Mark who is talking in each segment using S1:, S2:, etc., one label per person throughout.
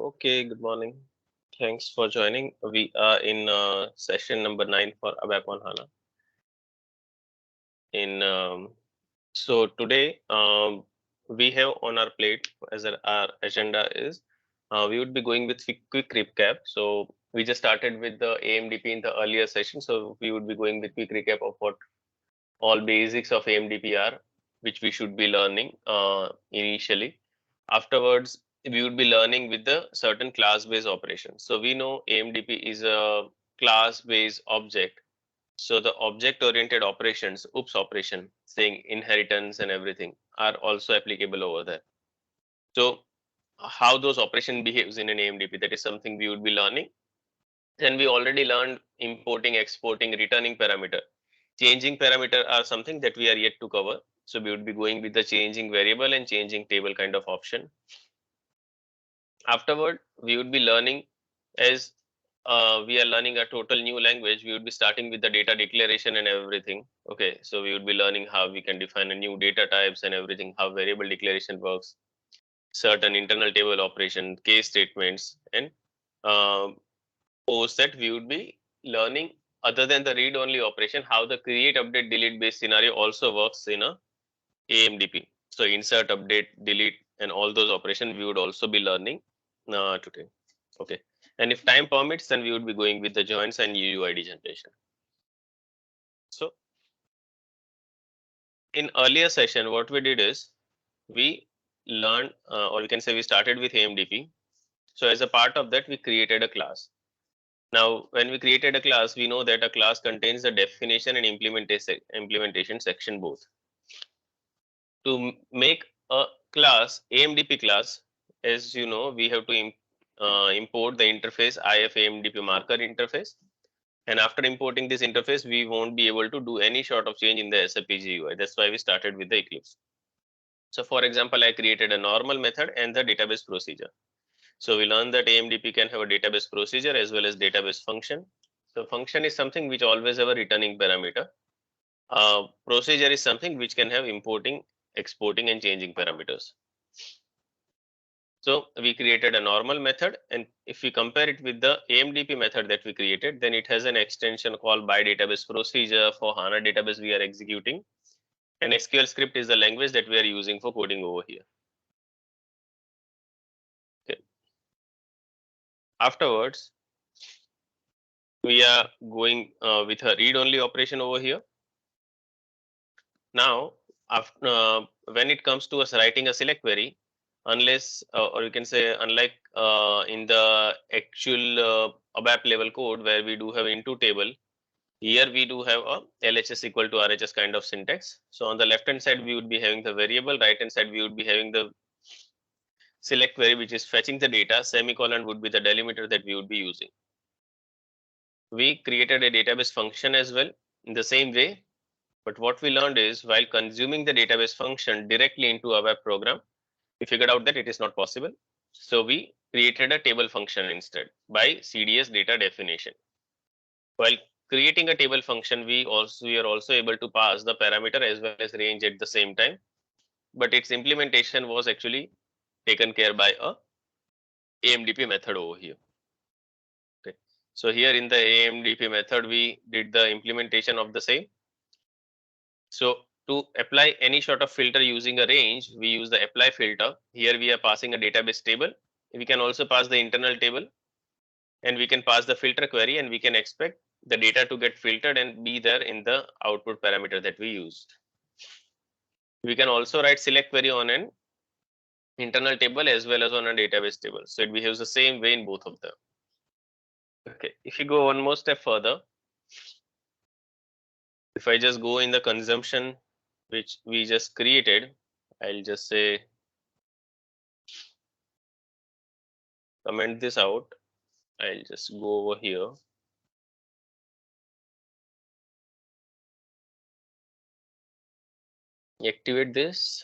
S1: Okay, good morning. Thanks for joining. We are in session number 9 for ABAP on HANA. So today we have on our plate as our agenda is we would be going with quick recap. So we just started with the AMDP in the earlier session. So we would be going with quick recap of what all basics of AMDP are, which we should be learning initially. Afterwards, we would be learning with the certain class-based operations. So we know AMDP is a class-based object. So the object-oriented operations, OOPS operation, saying inheritance and everything, are also applicable over there. So how those operation behaves in an AMDP, that is something we would be learning. Then we already learned importing, exporting, returning parameter. Changing parameter are something that we are yet to cover. So we would be going with the changing variable and changing table kind of option. Afterward, we would be learning as we are learning a total new language. We would be starting with the data declaration and everything. Okay, so we would be learning how we can define a new data types and everything, how variable declaration works, certain internal table operation, case statements, and post that we would be learning other than the read only operation, how the create, update, delete based scenario also works in a AMDP. So insert, update, delete, and all those operations we would also be learning today. Okay. And if time permits, then we would be going with the joins and UUID generation. So in earlier session, what we did is we learned, or you can say we started with AMDP. So as a part of that, we created a class. Now, when we created a class, we know that a class contains the definition and implementation section both. To make a class, AMDP class, as you know, we have to import the interface IF AMDP marker interface. And after importing this interface, we won't be able to do any sort of change in the SAP GUI. That's why we started with the Eclipse. So for example, I created a normal method and the database procedure. So we learned that AMDP can have a database procedure as well as database function. So function is something which always have a returning parameter. Procedure is something which can have importing, exporting, and changing parameters. So we created a normal method, and if we compare it with the AMDP method that we created, then it has an extension called by database procedure. For HANA database we are executing, and SQL script is the language that we are using for coding over here. Okay. Afterwards, we are going with a read-only operation over here. Now, after, when it comes to us writing a select query, unless or you can say unlike in the actual ABAP level code where we do have into table, here we do have a LHS equal to RHS kind of syntax. So on the left hand side we would be having the variable, right hand side we would be having the select query which is fetching the data, semicolon would be the delimiter that we would be using. We created a database function as well in the same way. But what we learned is while consuming the database function directly into a web program, we figured out that it is not possible. So we created a table function instead by CDS data definition. While creating a table function, we are also able to pass the parameter as well as range at the same time. But its implementation was actually taken care by a AMDP method over here. Okay. So here in the AMDP method, we did the implementation of the same. So to apply any sort of filter using a range, we use the apply filter. Here we are passing a database table. We can also pass the internal table, and we can pass the filter query, and we can expect the data to get filtered and be there in the output parameter that we used. We can also write select query on an internal table as well as on a database table. So it behaves the same way in both of them. Okay, if you go one more step further, if I just go in the consumption which we just created, I'll just say comment this out. I'll just go over here. Activate this.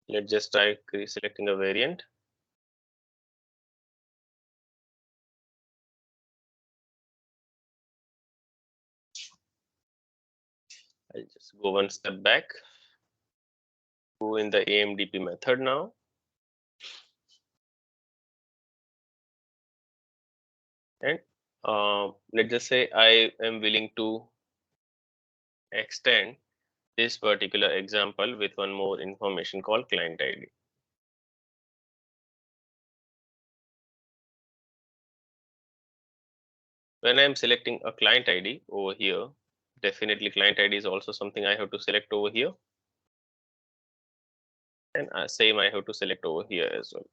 S1: Let's just try selecting a variant. I'll just go one step back. Go in the AMDP method now. And let's just say I am willing to extend this particular example with one more information called client ID. When I'm selecting a client ID over here, definitely client ID is also something I have to select over here. And same I have to select over here as well.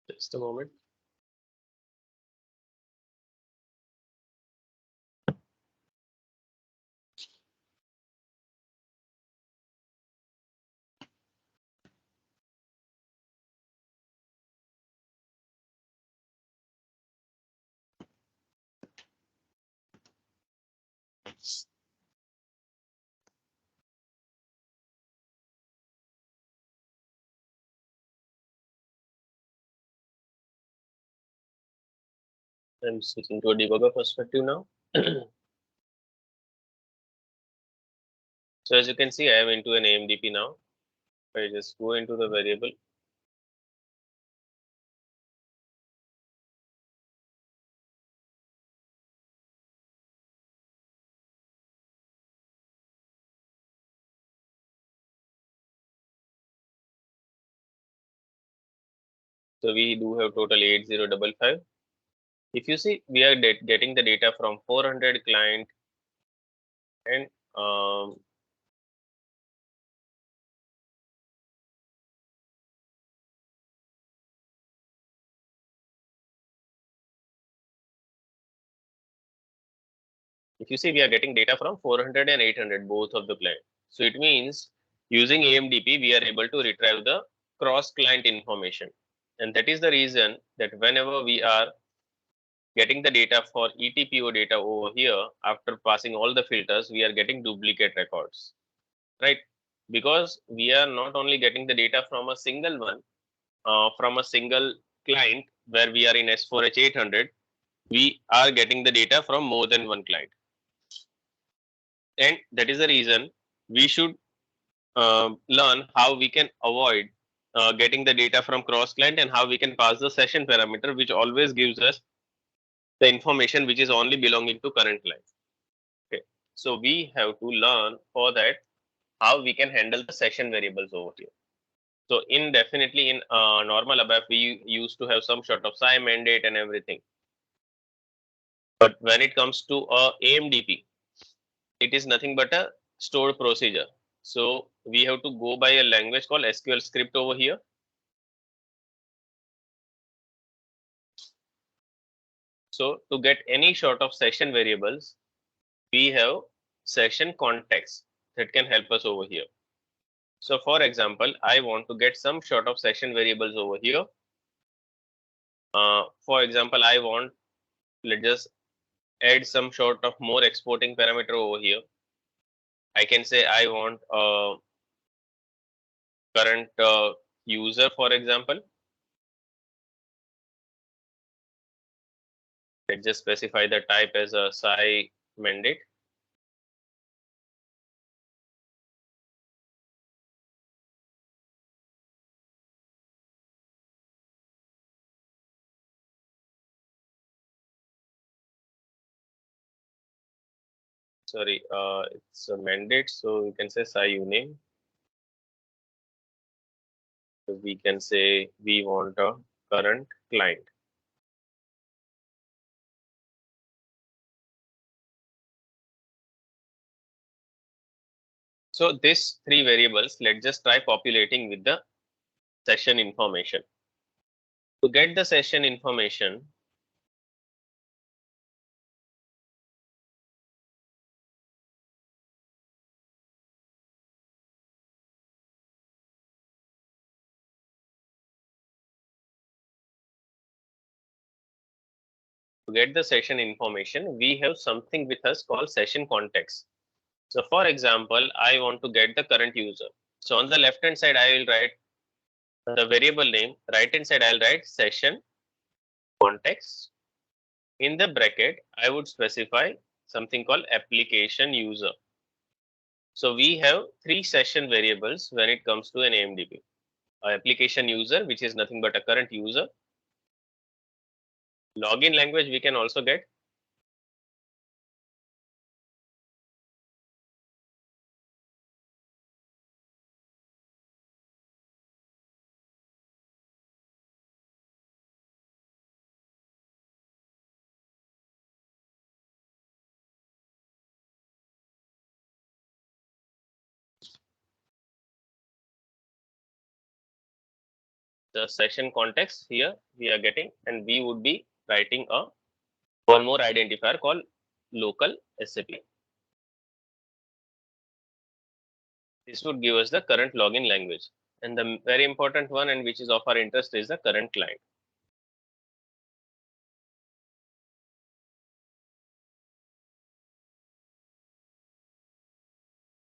S1: Just a moment. I'm switching to a debugger perspective now. So as you can see, I am into an AMDP now. I just go into the variable. So we do have total 8055. If you see, we are getting the data from 400 client and if you see, we are getting data from 400 and 800, both of the client. So it means using AMDP, we are able to retrieve the cross client information. And that is the reason that whenever we are getting the data for ETPO data over here, after passing all the filters, we are getting duplicate records, right? Because we are not only getting the data from a single one, from a single client where we are in S4H 800, we are getting the data from more than one client. And that is the reason we should learn how we can avoid getting the data from cross client and how we can pass the session parameter, which always gives us the information which is only belonging to current client. Okay, so we have to learn for that how we can handle the session variables over here. So in definitely in normal ABAP, we used to have some sort of SI mandate and everything. But when it comes to AMDP, it is nothing but a stored procedure. So we have to go by a language called SQL script over here. So to get any sort of session variables, we have session context that can help us over here. So for example, I want to get some sort of session variables over here. For example, I want, let's just add some sort of more exporting parameter over here. I can say I want current user, for example. Let's just specify the type as a SI mandate. Sorry, it's a mandate, so we can say SI uname. So we can say we want a current client. So these three variables, let's just try populating with the session information. To get the session information, we have something with us called session context. So for example, I want to get the current user. So on the left hand side, I will write the variable name. Right hand side, I'll write session context. In the bracket, I would specify something called application user. So we have three session variables when it comes to an AMDP. Application user, which is nothing but a current user. Login language we can also get. The session context here we are getting, and we would be writing a one more identifier called local SAP. This would give us the current login language. And the very important one, and which is of our interest, is the current client.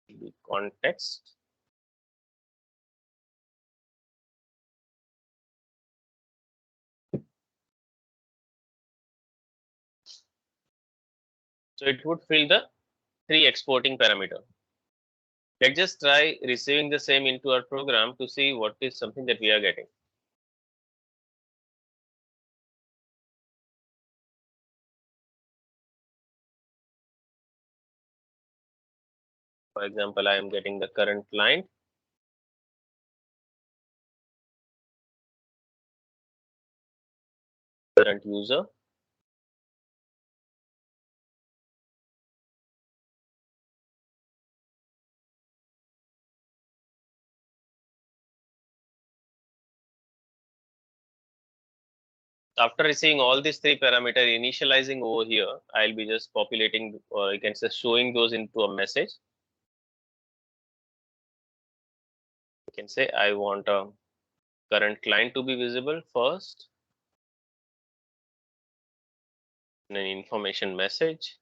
S1: The context. So it would fill the three exporting parameter. Let's just try receiving the same into our program to see what is something that we are getting. For example, I am getting the current client, current user, after receiving all these three parameters, initializing over here, I'll be just populating, or you can say showing those into a message. You can say I want a current client to be visible first, and an information message.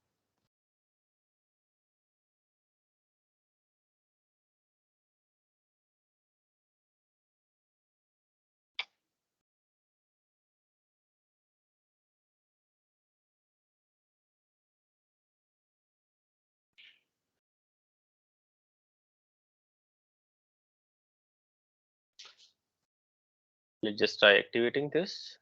S1: Let's just try activating this.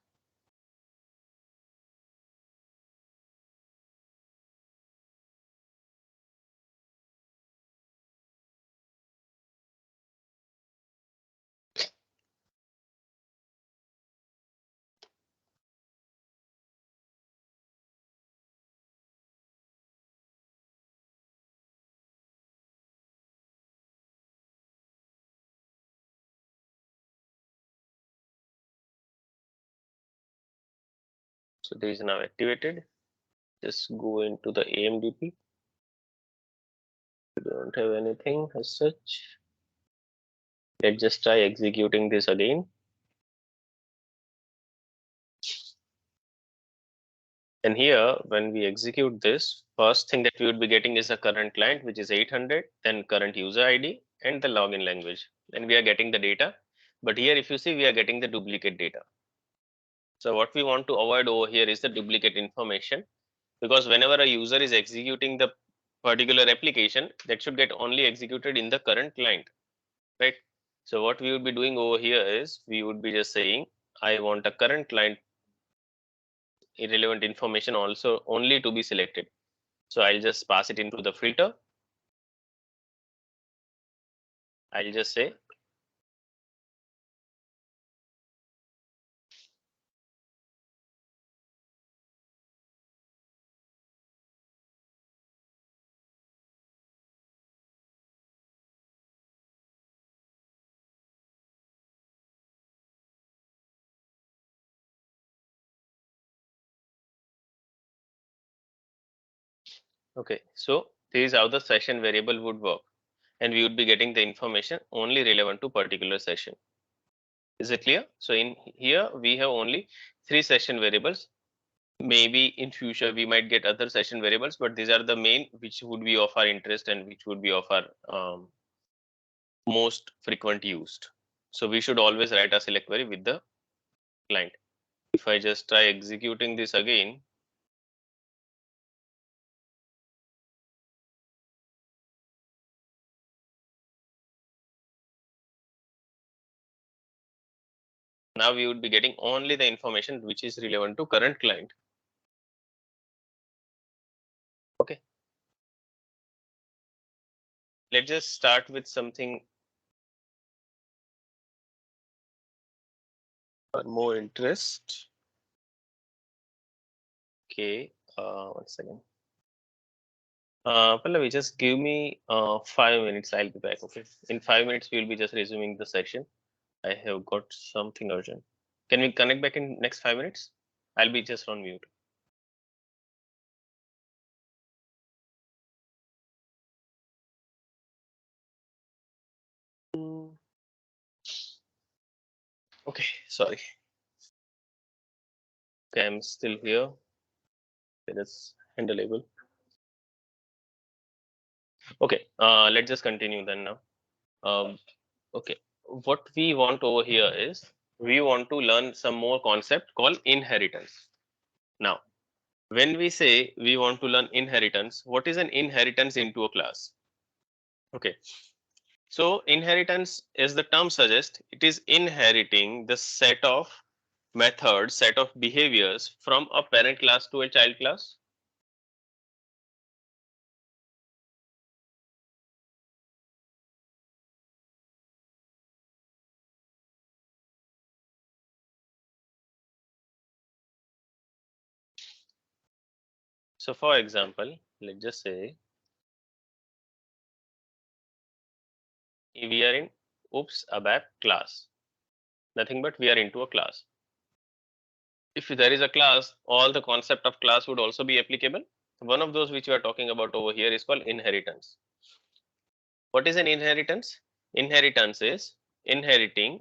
S1: So this is now activated. Just go into the AMDP. We don't have anything as such. Let's just try executing this again. And here, when we execute this, first thing that we would be getting is a current client, which is 800, then current user ID and the login language. Then we are getting the data. But here, if you see, we are getting the duplicate data. So what we want to avoid over here is the duplicate information, because whenever a user is executing the particular application, that should get only executed in the current client, right? So what we would be doing over here is we would be just saying, I want a current client irrelevant information also only to be selected. So I'll just pass it into the filter. I'll just say Okay, so this is how the session variable would work, and we would be getting the information only relevant to particular session. Is it clear? So in here we have only 3 session variables. Maybe in future we might get other session variables, but these are the main which would be of our interest and which would be of our most frequent used. So we should always write a select query with the client. If I just try executing this again, now we would be getting only the information which is relevant to current client. Okay, let's just start with something more interest. Okay, 1 second. Pallavi, just give me 5 minutes. I'll be back. Okay, in 5 minutes we'll be just resuming the session. I have got something urgent. Can we connect back in next 5 minutes? I'll be just on mute. Okay, sorry. Okay, I'm still here. It is handleable. Okay, let's just continue then now. Okay, what we want over here is we want to learn some more concept called inheritance. Now, when we say we want to learn inheritance, what is an inheritance into a class? Okay, so inheritance, as the term suggests, it is inheriting the set of methods, set of behaviors from a parent class to a child class. So for example, let's just say we are in oops ABAP class. Nothing but we are into a class. If there is a class, all the concept of class would also be applicable. One of those which we are talking about over here is called inheritance. What is an inheritance? Inheritance is inheriting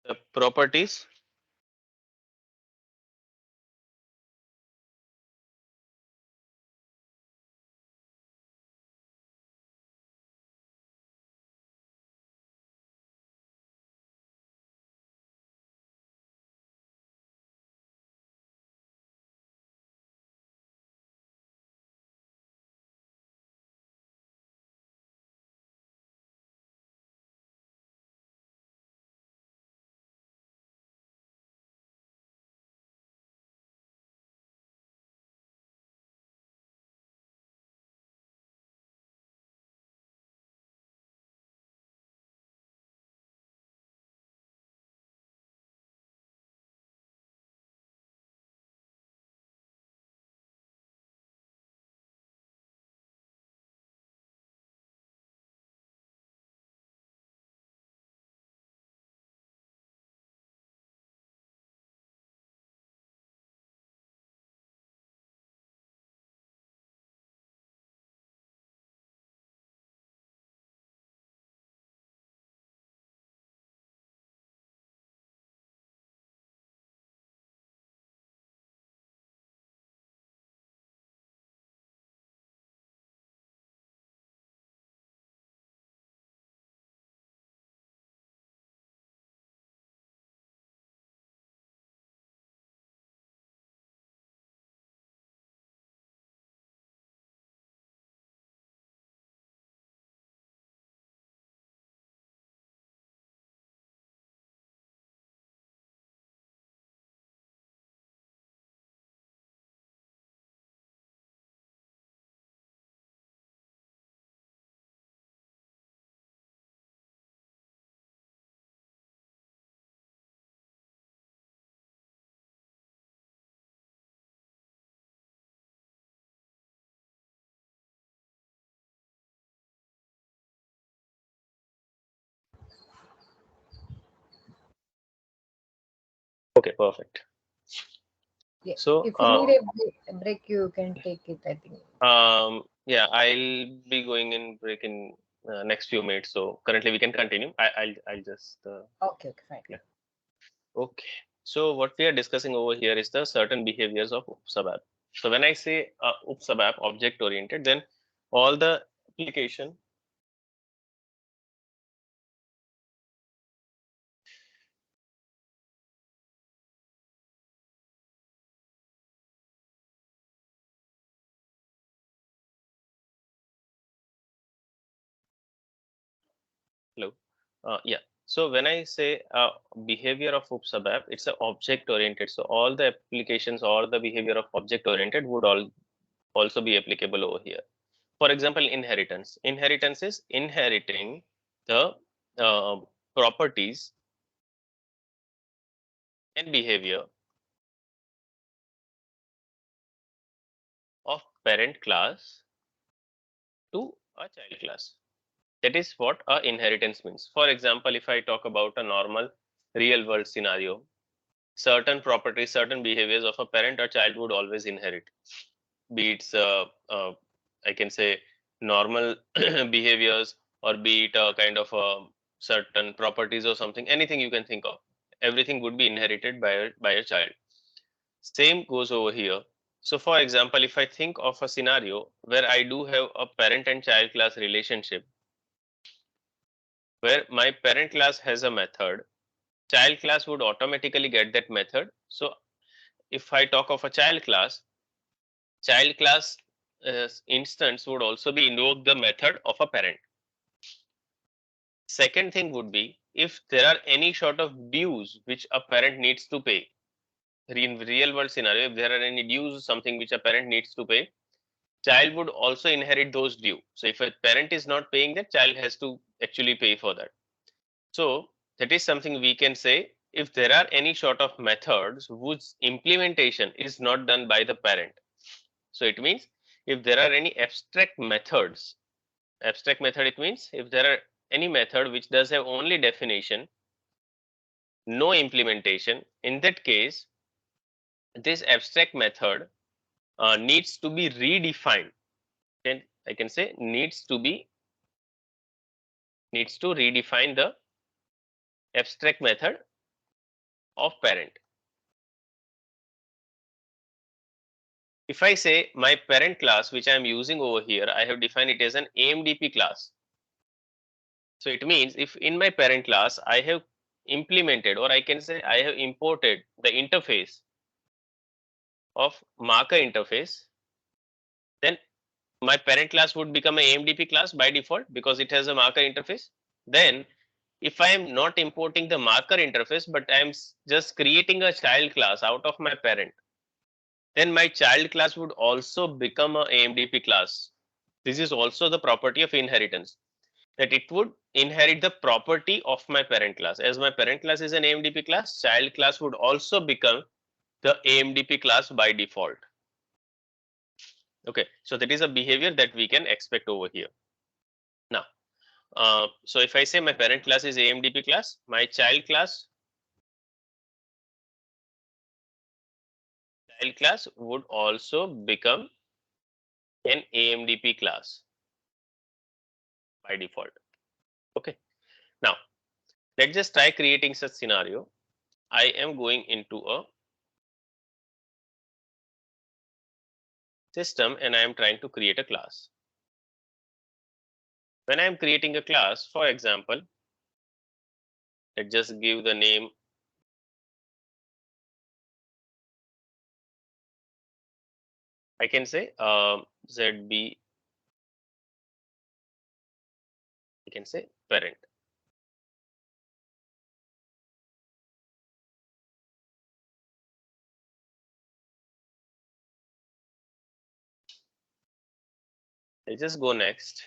S1: the properties Okay, perfect.
S2: Yeah.
S1: So
S2: If you need a break, you can take it, I think.
S1: yeah, I'll be going in break in next few minutes. So currently we can continue. I'll just
S2: Okay, okay, fine.
S1: yeah. Okay. So what we are discussing over here is the certain behaviors of UpSubApp. So when I say UpSubApp object oriented, then all the application hello. Yeah. So when I say behavior of UpSubApp, it's a object oriented. So all the applications or the behavior of object oriented would all also be applicable over here. For example, inheritance. Inheritance is inheriting the uh, properties and behavior of parent class to a child class. That is what a inheritance means. For example, if I talk about a normal real world scenario, certain properties, certain behaviors of a parent or child would always inherit. Be it, I can say, normal behaviors, or be it a kind of certain properties or something, anything you can think of. Everything would be inherited by a child. Same goes over here. So for example, if I think of a scenario where I do have a parent and child class relationship, where my parent class has a method, child class would automatically get that method. So if I talk of a child class instance would also be invoke the method of a parent. Second thing would be if there are any sort of dues which a parent needs to pay. In real world scenario, if there are any dues, something which a parent needs to pay, child would also inherit those due. So if a parent is not paying that, child has to actually pay for that. So that is something we can say if there are any sort of methods whose implementation is not done by the parent. So it means if there are any abstract method, it means if there are any method which does have only definition, no implementation, in that case, this abstract method needs to be redefined. Okay? I can say needs to redefine the abstract method of parent. If I say my parent class, which I am using over here, I have defined it as an AMDP class. So it means if in my parent class, I have implemented, or I can say I have imported the interface of marker interface, then my parent class would become an AMDP class by default because it has a marker interface. Then if I am not importing the marker interface, but I am just creating a child class out of my parent, then my child class would also become a AMDP class. This is also the property of inheritance, that it would inherit the property of my parent class. As my parent class is an AMDP class, child class would also become the AMDP class by default. Okay, so that is a behavior that we can expect over here. Now, so if I say my parent class is AMDP class, my child class would also become an AMDP class by default. Okay. Now, let's just try creating such scenario. I am going into a system and I am trying to create a class. When I am creating a class, for example, let's just give the name. I can say ZB. I can say parent. I just go next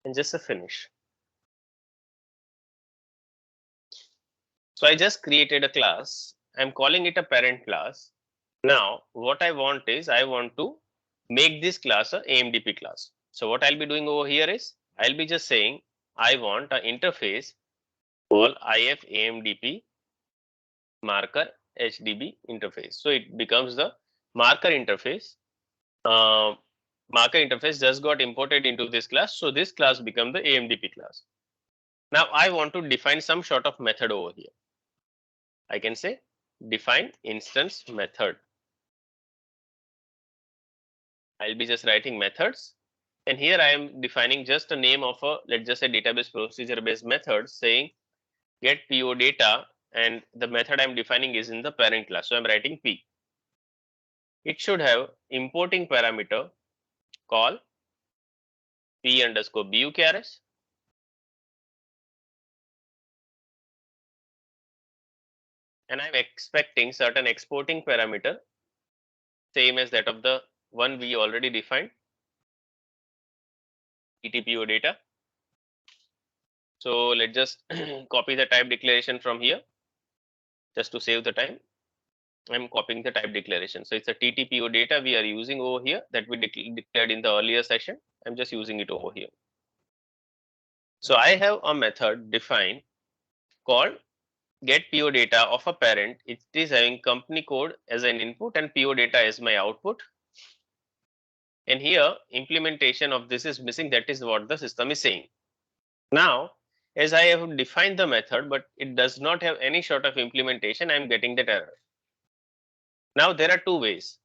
S1: and just a finish. So I just created a class. I'm calling it a parent class. Now, what I want is I want to make this class a AMDP class. So what I'll be doing over here is I'll be just saying I want an interface called if AMDP marker HDB interface. So it becomes the marker interface. Marker interface just got imported into this class. So this class become the AMDP class. Now I want to define some sort of method over here. I can say define instance method. I'll be just writing methods, and here I am defining just a name of a, let's just say, database procedure based method saying get PO data, and the method I'm defining is in the parent class. So I'm writing P. It should have importing parameter call P underscore BUKRS, and I'm expecting certain exporting parameter same as that of the one we already defined, TTPO data. So let's just copy the type declaration from here just to save the time. I'm copying the type declaration. So it's a TTPO data we are using over here that we declared in the earlier session. I'm just using it over here. So I have a method defined called get PO data of a parent. It is having company code as an input and PO data as my output. And here implementation of this is missing. That is what the system is saying. Now, as I have defined the method, but it does not have any sort of implementation, I am getting that error. Now there are two ways.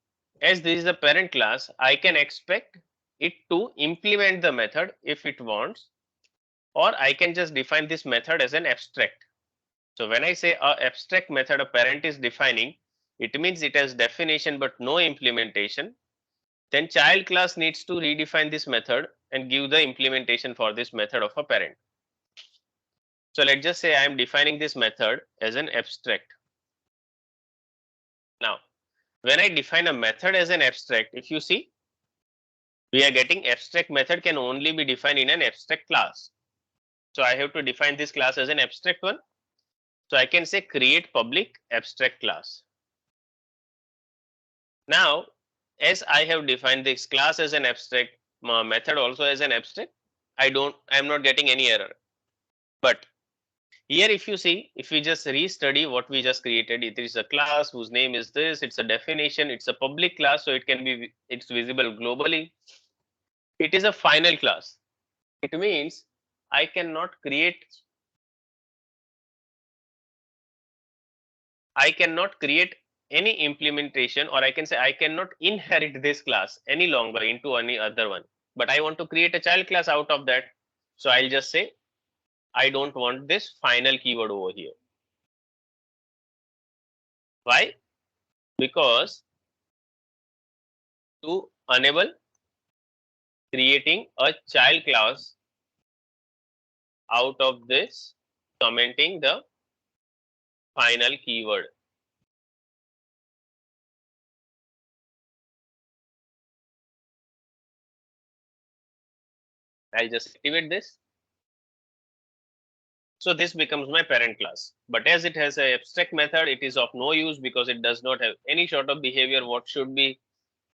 S1: As this is a parent class, I can expect it to implement the method if it wants, or I can just define this method as an abstract. So when I say a abstract method a parent is defining, it means it has definition but no implementation. Then child class needs to redefine this method and give the implementation for this method of a parent. So let's just say I am defining this method as an abstract. Now, when I define a method as an abstract, if you see, we are getting abstract method can only be defined in an abstract class. So I have to define this class as an abstract one. So I can say create public abstract class. Now, as I have defined this class as an abstract, method also as an abstract, I am not getting any error. But here if you see, if we just restudy what we just created, it is a class whose name is this, it's a definition, it's a public class, so it's visible globally. It is a final class. It means I cannot create any implementation, or I can say I cannot inherit this class any longer into any other one. But I want to create a child class out of that. So I'll just say I don't want this final keyword over here. Why? Because to enable creating a child class out of this commenting the final keyword. I'll just activate this. So this becomes my parent class. But as it has an abstract method, it is of no use because it does not have any sort of behavior what should be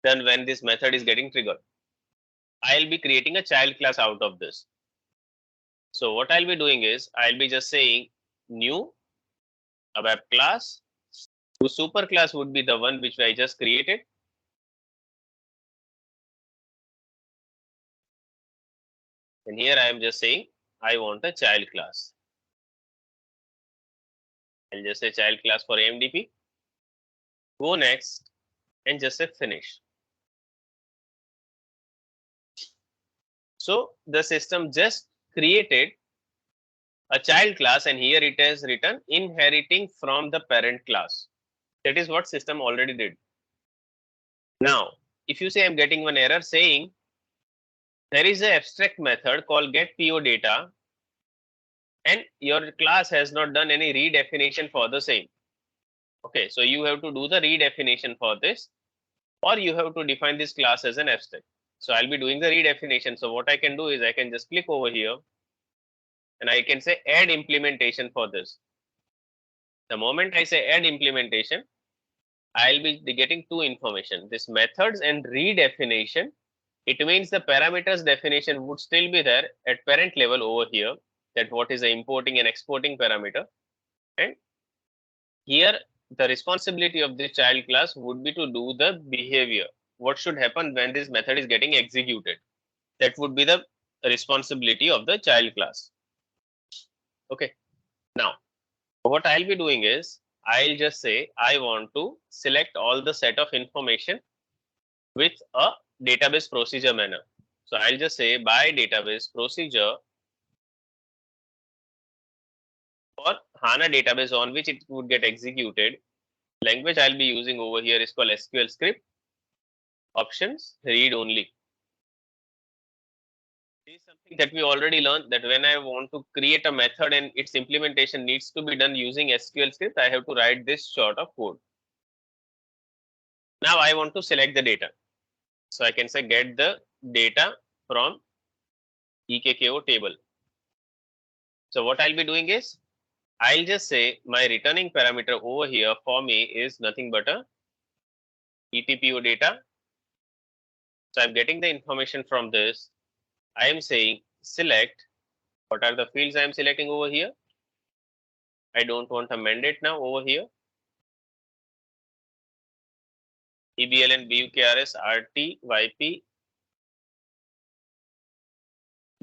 S1: done when this method is getting triggered. I'll be creating a child class out of this. So what I'll be doing is I'll be just saying new ABAP class. The super class would be the one which I just created. And here I am just saying I want a child class. I'll just say child class for AMDP. Go next and just say finish. So the system just created a child class and here it has written inheriting from the parent class. That is what system already did. Now, if you say I'm getting one error saying there is an abstract method called get PO data and your class has not done any redefinition for the same. Okay, so you have to do the redefinition for this, or you have to define this class as an abstract. So I'll be doing the redefinition. So what I can do is I can just click over here and I can say add implementation for this. The moment I say add implementation, I'll be getting two information, this methods and redefinition. It means the parameters definition would still be there at parent level over here, that what is the importing and exporting parameter. And here the responsibility of the child class would be to do the behavior. What should happen when this method is getting executed? That would be the responsibility of the child class. Okay. Now, what I'll be doing is I'll just say I want to select all the set of information with a database procedure manner. So I'll just say by database procedure for HANA database on which it would get executed. Language I'll be using over here is called SQL script. Options read only. This is something that we already learned, that when I want to create a method and its implementation needs to be done using SQL script, I have to write this sort of code. Now I want to select the data. So I can say get the data from EKKO table. So what I'll be doing is I'll just say my returning parameter over here for me is nothing but a ETPO data. So I'm getting the information from this. I am saying select. What are the fields I am selecting over here? I don't want a mandate now over here. EBLN, BUKRS, RT, YP,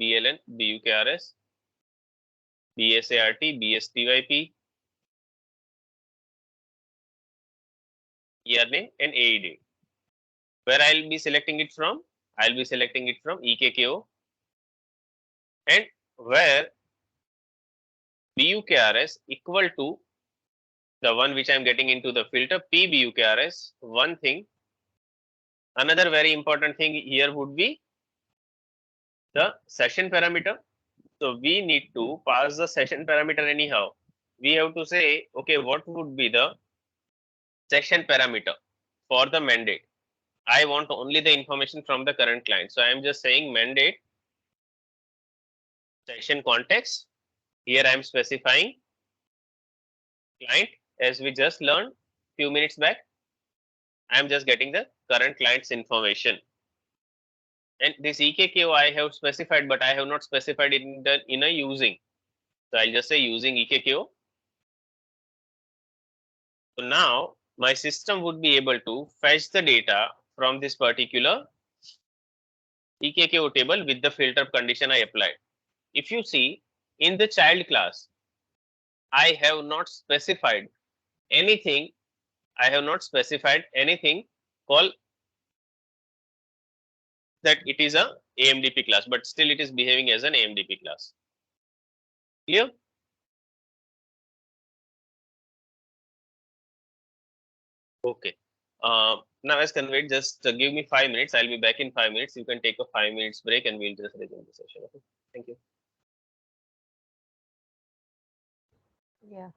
S1: BLN, BUKRS, BSART, BSTYP, year name, and AE Where I'll be selecting it from? I'll be selecting it from EKKO, and where BUKRS equal to the one which I'm getting into the filter PBUKRS. One thing, another very important thing here would be the session parameter. So we need to pass the session parameter anyhow. We have to say, okay, what would be the session parameter for the mandate? I want only the information from the current client. So I am just saying mandate session context. Here I am specifying client as we just learned few minutes back. I am just getting the current client's information. And this EKKO I have specified, but I have not specified in the in a using. So I'll just say using EKKO. So now my system would be able to fetch the data from this particular EKKO table with the filter condition I applied. If you see in the child class, I have not specified anything. I have not specified anything called that it is a AMDP class, but still it is behaving as an AMDP class. Clear? Okay. Now as conveyed, just give me 5 minutes. I'll be back in 5 minutes. You can take a 5 minutes break and we'll just resume the session. Okay. Thank you.
S2: Yeah.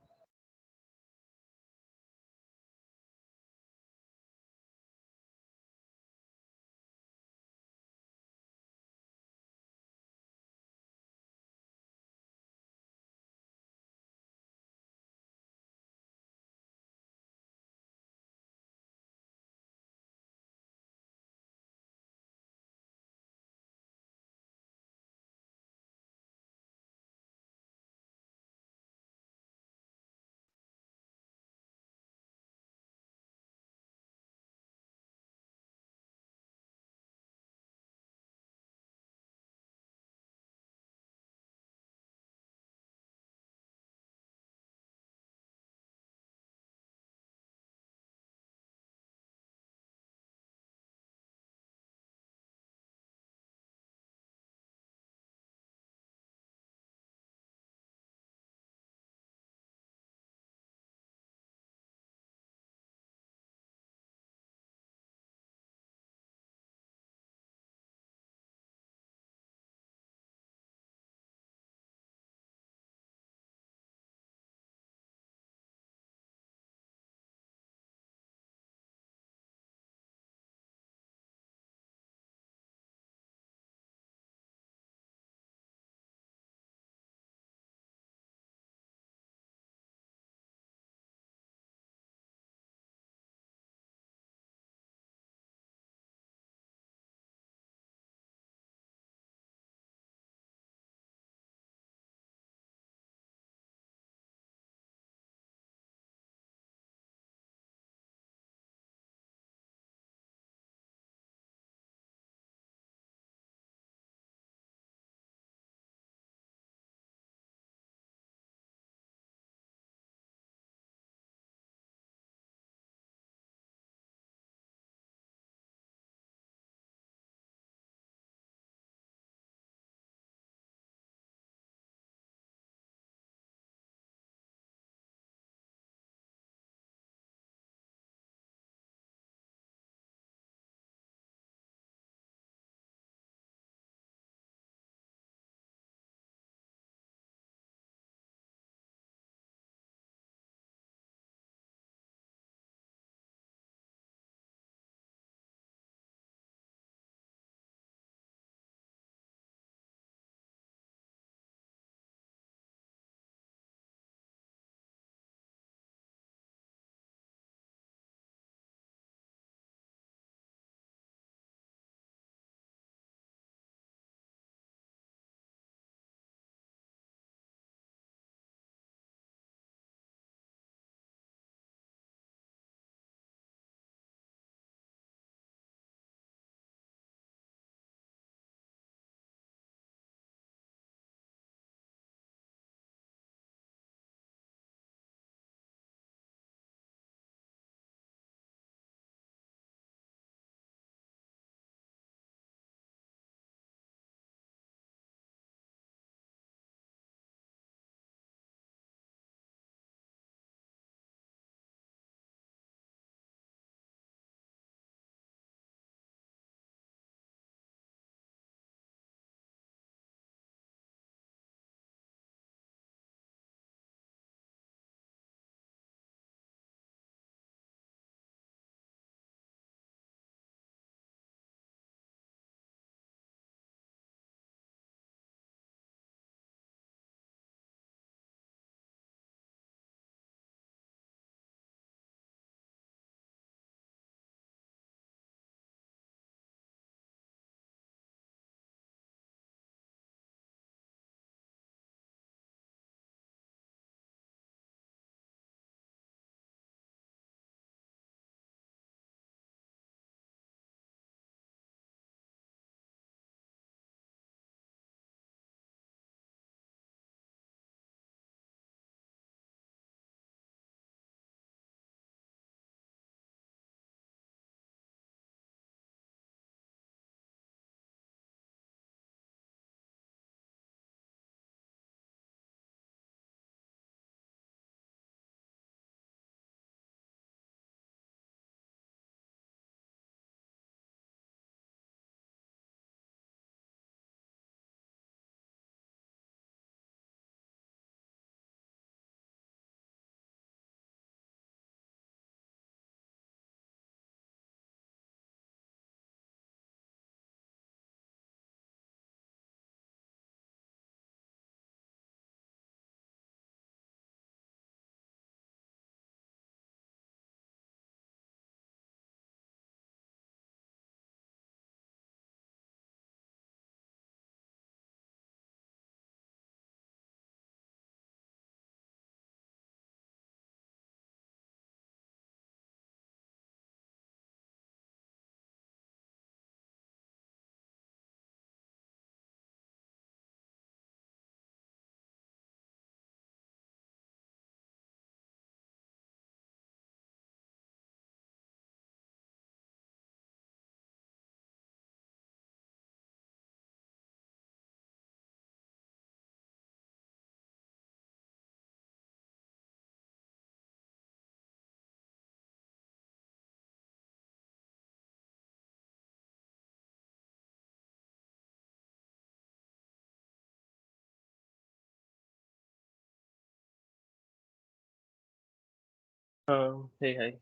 S1: Hey, hi.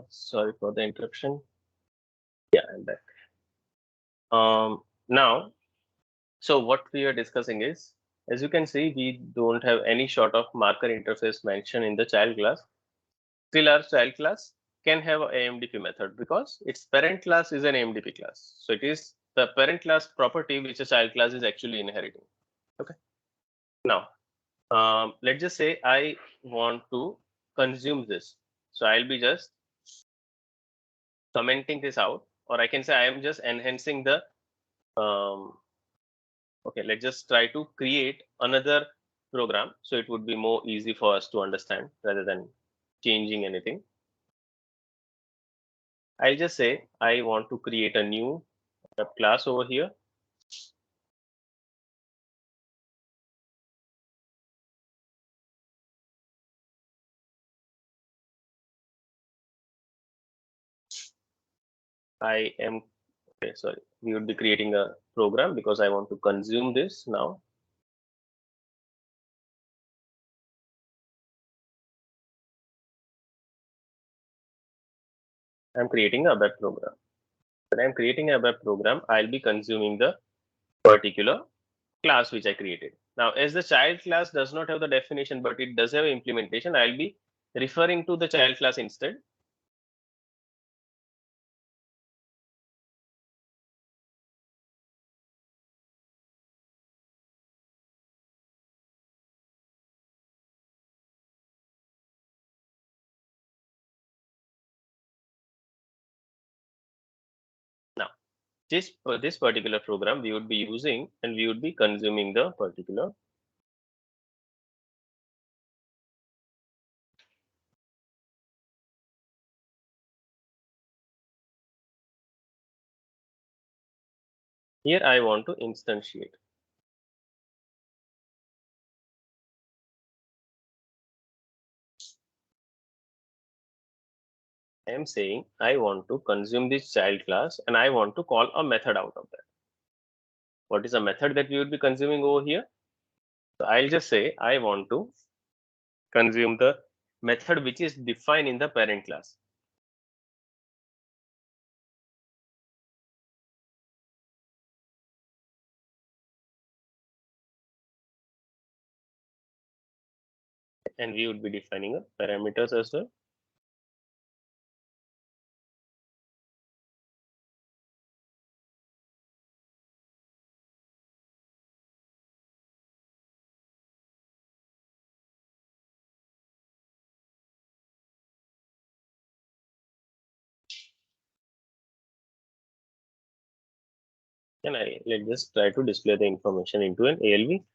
S1: Sorry for the interruption. Yeah, I'm back. Now, so what we are discussing is, as you can see, we don't have any sort of marker interface mentioned in the child class. Still, our child class can have a AMDP method because its parent class is an AMDP class. So it is the parent class property which a child class is actually inheriting. Okay. Now, let's just say I want to consume this. So I'll be just commenting this out, or I can say I am just enhancing the okay, let's just try to create another program so it would be more easy for us to understand rather than changing anything. I'll just say I want to create a new class over here. I am okay, sorry, we would be creating a program because I want to consume this now. I'm creating a web program. When I'm creating a web program, I'll be consuming the particular class which I created. Now, as the child class does not have the definition, but it does have implementation, I'll be referring to the child class instead. Now, this particular program we would be using and we would be consuming the particular. Here I want to instantiate. I am saying I want to consume this child class and I want to call a method out of that. What is a method that we would be consuming over here? So I'll just say I want to consume the method which is defined in the parent class. And we would be defining a parameters as well. And let's just try to display the information into an ALV.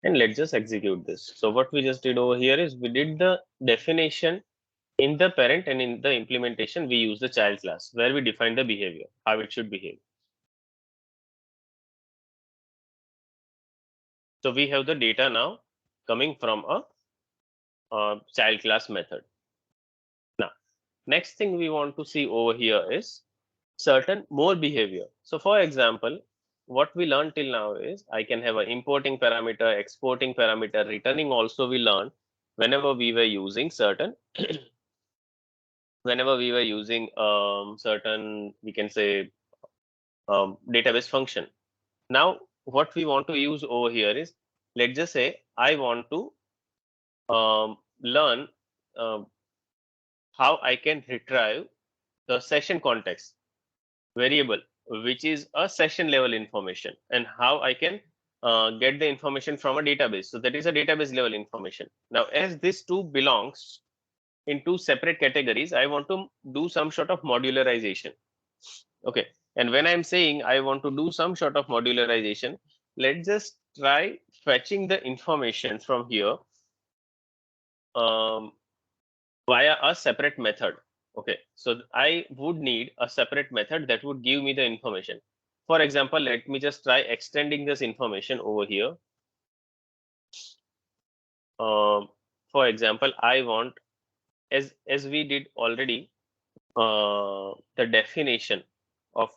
S1: And let's just execute this. So what we just did over here is we did the definition in the parent, and in the implementation we use the child class where we define the behavior, how it should behave. So we have the data now coming from a child class method. Now, next thing we want to see over here is certain more behavior. So for example, what we learned till now is I can have an importing parameter, exporting parameter, returning also we learned whenever we were using certain certain, we can say, database function. Now, what we want to use over here is, let's just say I want to learn um, how I can retrieve the session context variable, which is a session level information, and how I can get the information from a database. So that is a database level information. Now, as these two belongs in two separate categories, I want to do some sort of modularization. Okay. And when I'm saying I want to do some sort of modularization, let's just try fetching the information from here via a separate method. Okay, so I would need a separate method that would give me the information. For example, let me just try extending this information over here. For example, I want, as we did already, the definition of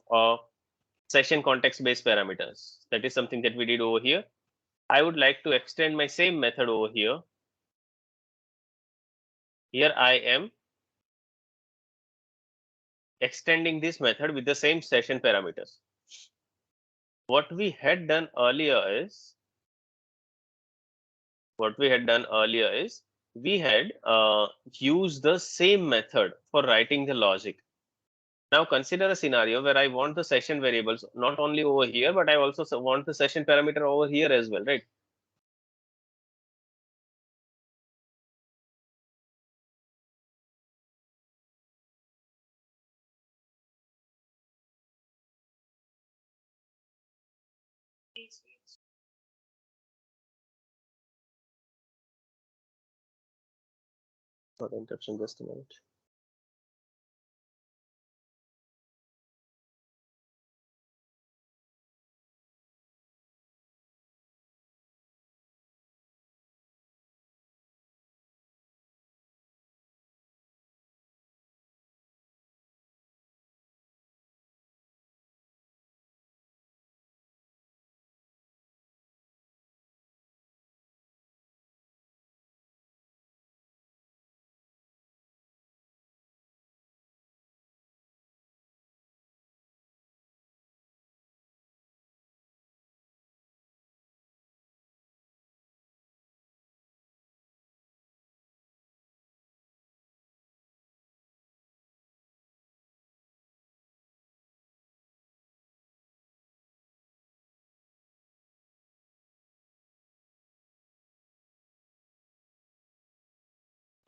S1: session context based parameters. That is something that we did over here. I would like to extend my same method over here. Here I am extending this method with the same session parameters. What we had done earlier is we had used the same method for writing the logic. Now consider a scenario where I want the session variables not only over here, but I also want the session parameter over here as well, right? Not interruption, just a minute.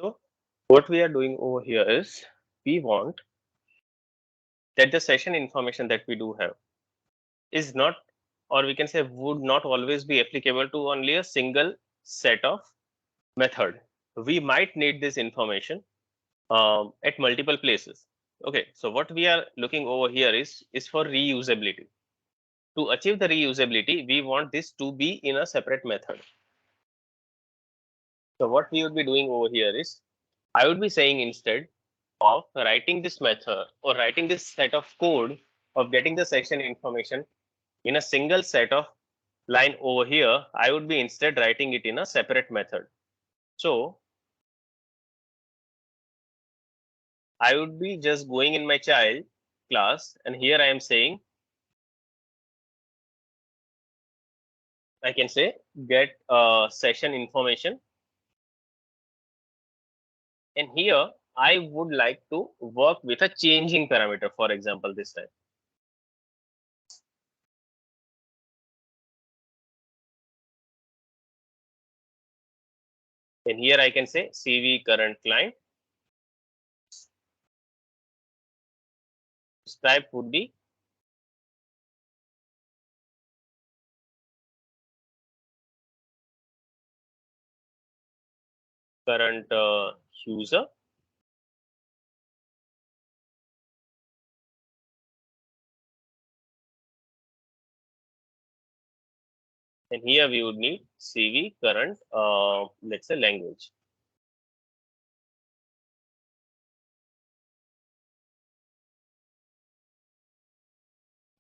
S1: So what we are doing over here is we want that the session information that we do have is not, or we can say would not always be applicable to only a single set of method. We might need this information at multiple places. Okay, so what we are looking over here is for reusability. To achieve the reusability, we want this to be in a separate method. So what we would be doing over here is, I would be saying instead of writing this method or writing this set of code of getting the session information in a single set of line over here, I would be instead writing it in a separate method. So I would be just going in my child class, and here I am saying, I can say get session information, and here I would like to work with a changing parameter, for example, this time. And here I can say CV current client. This type would be current user. And here we would need CV current, let's say language.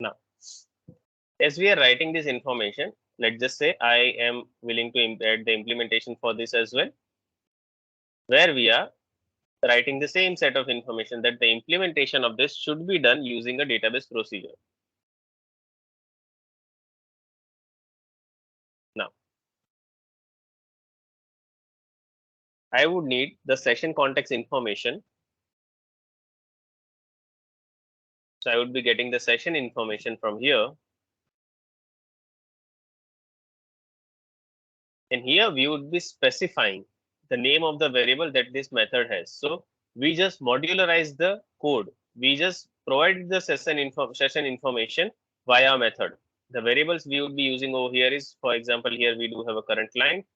S1: Now, as we are writing this information, let's just say I am willing to embed the implementation for this as well, where we are writing the same set of information that the implementation of this should be done using a database procedure. Now, I would need the session context information. So I would be getting the session information from here. And here we would be specifying the name of the variable that this method has. So we just modularize the code. We just provide the session information via method. The variables we would be using over here is, for example, here we do have a current client.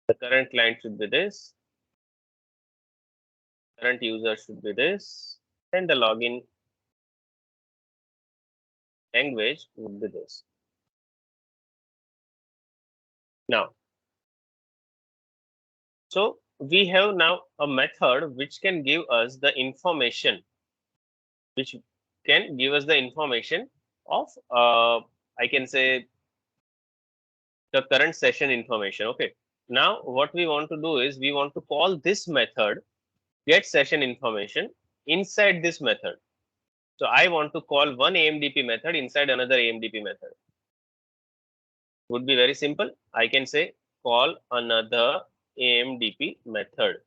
S1: The current client should be this. Current user should be this. And the login language would be this. Now, so we have now a method which can give us the information, which can give us the information of, I can say, the current session information. Okay. Now, what we want to do is we want to call this method get session information inside this method. So I want to call one AMDP method inside another AMDP method. Would be very simple. I can say call another AMDP method.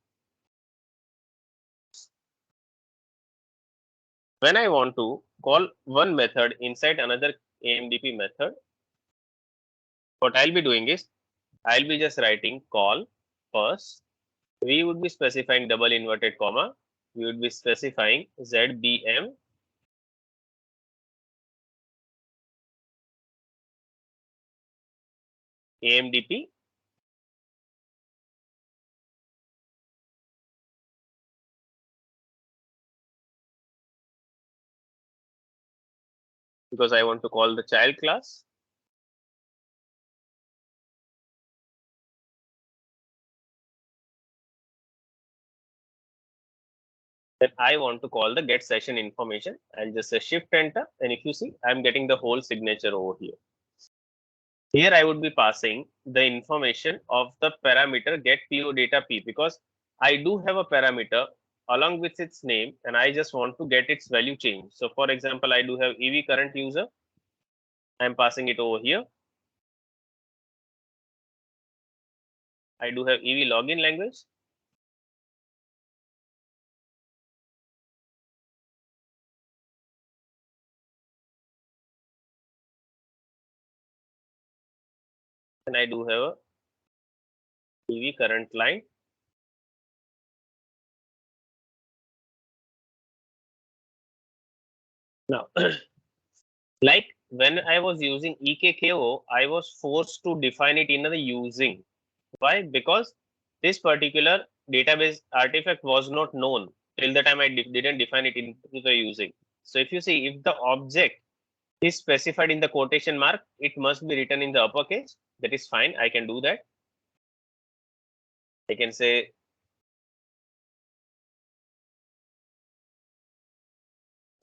S1: When I want to call one method inside another AMDP method, what I'll be doing is I'll be just writing call first. We would be specifying double inverted comma. We would be specifying ZBM AMDP because I want to call the child class. Then I want to call the get session information. I'll just say shift enter. And if you see, I'm getting the whole signature over here. Here I would be passing the information of the parameter get PO data P because I do have a parameter along with its name and I just want to get its value changed. So for example, I do have EV current user. I'm passing it over here. I do have EV login language. And I do have a EV current line. Now, like when I was using EKKO, I was forced to define it in the using. Why? Because this particular database artifact was not known till the time I didn't define it into the using. So if you see, if the object is specified in the quotation mark, it must be written in the uppercase. That is fine. I can do that. I can say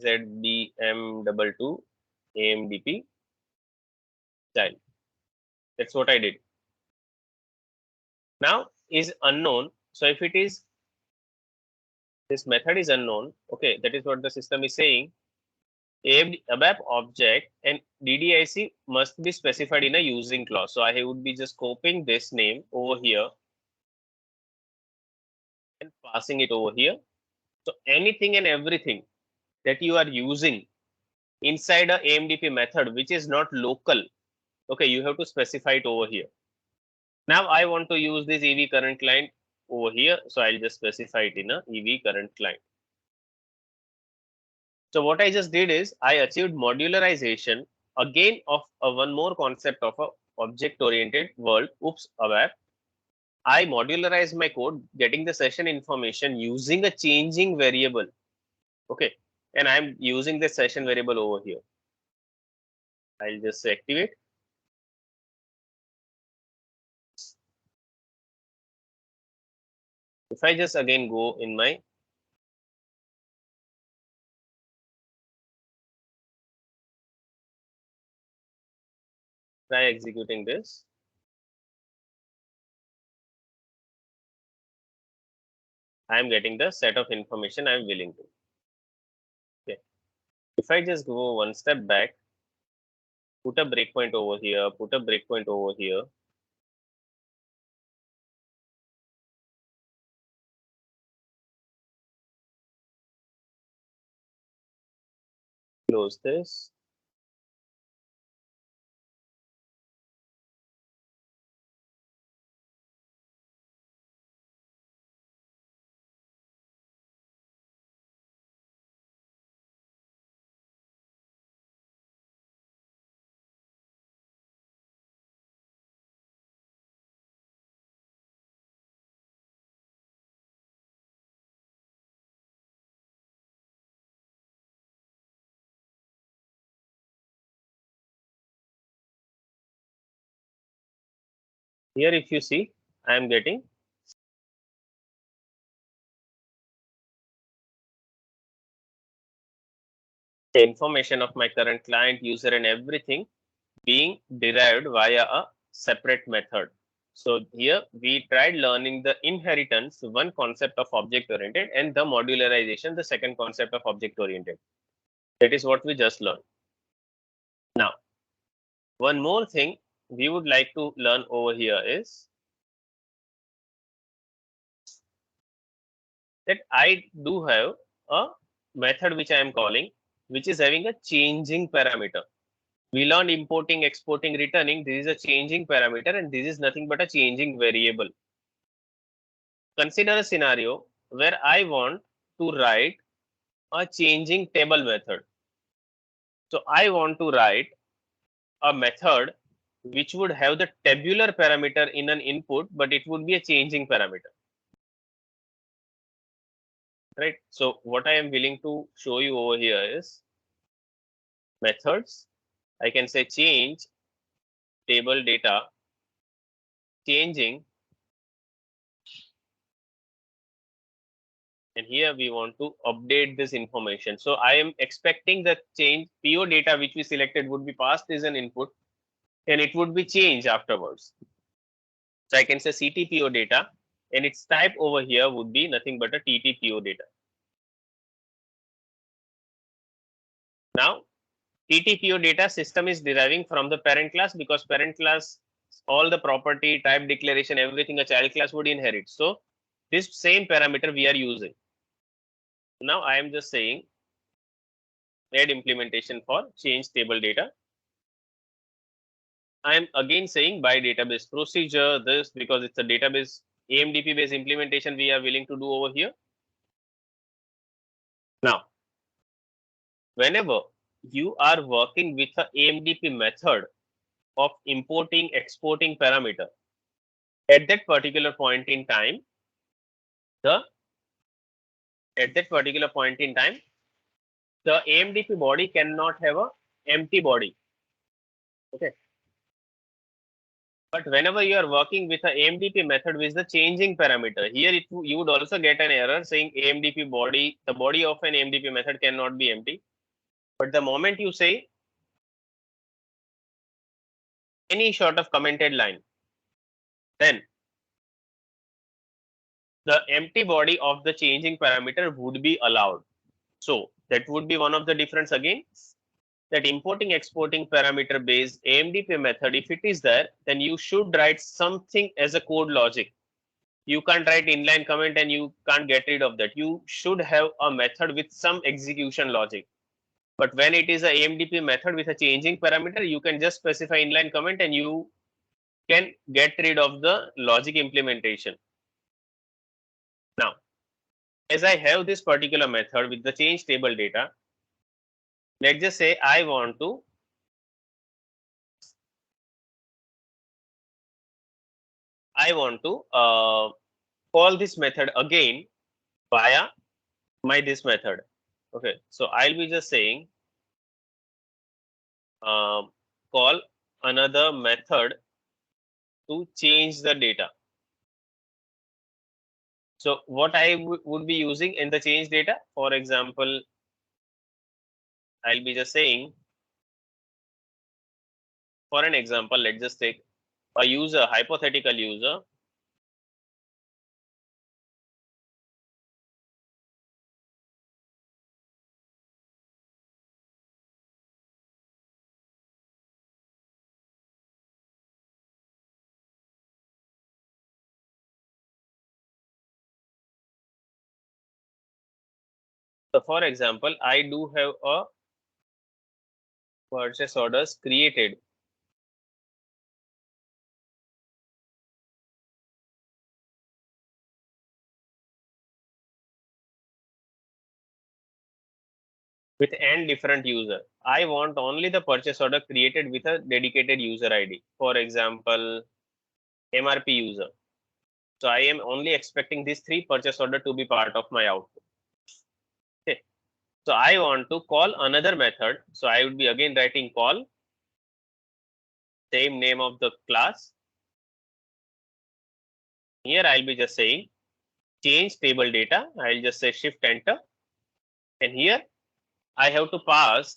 S1: ZBM22 AMDP child. That's what I did. Now is unknown. So if it is this method is unknown, okay, that is what the system is saying. ABAP object and DDIC must be specified in a using clause. So I would be just copying this name over here and passing it over here. So anything and everything that you are using inside a AMDP method which is not local, okay, you have to specify it over here. Now I want to use this EV current client over here, so I'll just specify it in a EV current client. So what I just did is I achieved modularization again of one more concept of a object oriented world. Oops, ABAP. I modularized my code, getting the session information using a changing variable. Okay, and I'm using the session variable over here. I'll just say activate. If I just again go in my try executing this, I'm getting the set of information I'm willing to. Okay. If I just go one step back, put a breakpoint over here, put a breakpoint over here, close this. Here, if you see, I am getting the information of my current client, user, and everything being derived via a separate method. So here we tried learning the inheritance, one concept of object oriented, and the modularization, the second concept of object oriented. That is what we just learned. Now, one more thing we would like to learn over here is that I do have a method which I am calling, which is having a changing parameter. We learned importing, exporting, returning. This is a changing parameter, and this is nothing but a changing variable. Consider a scenario where I want to write a changing table method. So I want to write a method which would have the tabular parameter in an input, but it would be a changing parameter. Right. So what I am willing to show you over here is methods. I can say change table data, changing, and here we want to update this information. So I am expecting that change PO data which we selected would be passed as an input, and it would be changed afterwards. So I can say CTPO data, and its type over here would be nothing but a TTPO data. Now, TTPO data system is deriving from the parent class, because parent class, all the property, type declaration, everything a child class would inherit. So this same parameter we are using. Now I am just saying add implementation for change table data. I am again saying by database procedure this, because it's a database AMDP based implementation we are willing to do over here. Now, whenever you are working with a AMDP method of importing, exporting parameter, at that particular point in time, the the AMDP body cannot have a empty body. Okay. But whenever you are working with a AMDP method with the changing parameter, here you would also get an error saying AMDP body, the body of an AMDP method cannot be empty. But the moment you say any sort of commented line, then the empty body of the changing parameter would be allowed. So that would be one of the difference again, that importing exporting parameter based AMDP method, if it is there, then you should write something as a code logic. You can't write inline comment and you can't get rid of that. You should have a method with some execution logic. But when it is a AMDP method with a changing parameter, you can just specify inline comment and you can get rid of the logic implementation. Now, as I have this particular method with the change table data, let's just say I want to call this method again via my this method. Okay, so I'll be just saying call another method to change the data. So what I would be using in the change data, for example, I'll be just saying, for an example, let's just take a user, hypothetical user. So for example, I do have a purchase orders created. With n different user. I want only the purchase order created with a dedicated user ID. For example, MRP user. So I am only expecting these three purchase order to be part of my output. Okay. So I want to call another method. So I would be again writing call, same name of the class, Here I'll be just saying change table data. I'll just say shift enter, and here I have to pass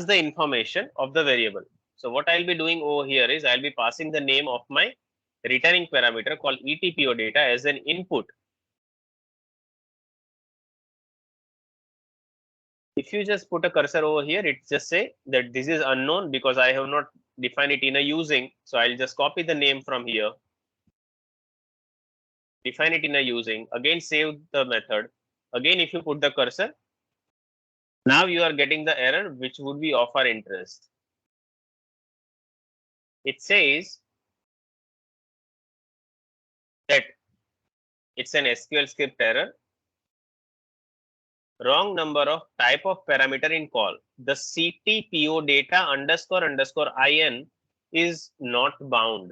S1: the information of the variable. So what I'll be doing over here is I'll be passing the name of my returning parameter called ETPO data as an input. If you just put a cursor over here, it just say that this is unknown because I have not defined it in a using. So I'll just copy the name from here, define it in a using, again save the method. Again, if you put the cursor, now you are getting the error which would be of our interest. It says that it's an SQL script error. Wrong number of type of parameter in call. The CTPO data underscore underscore IN is not bound.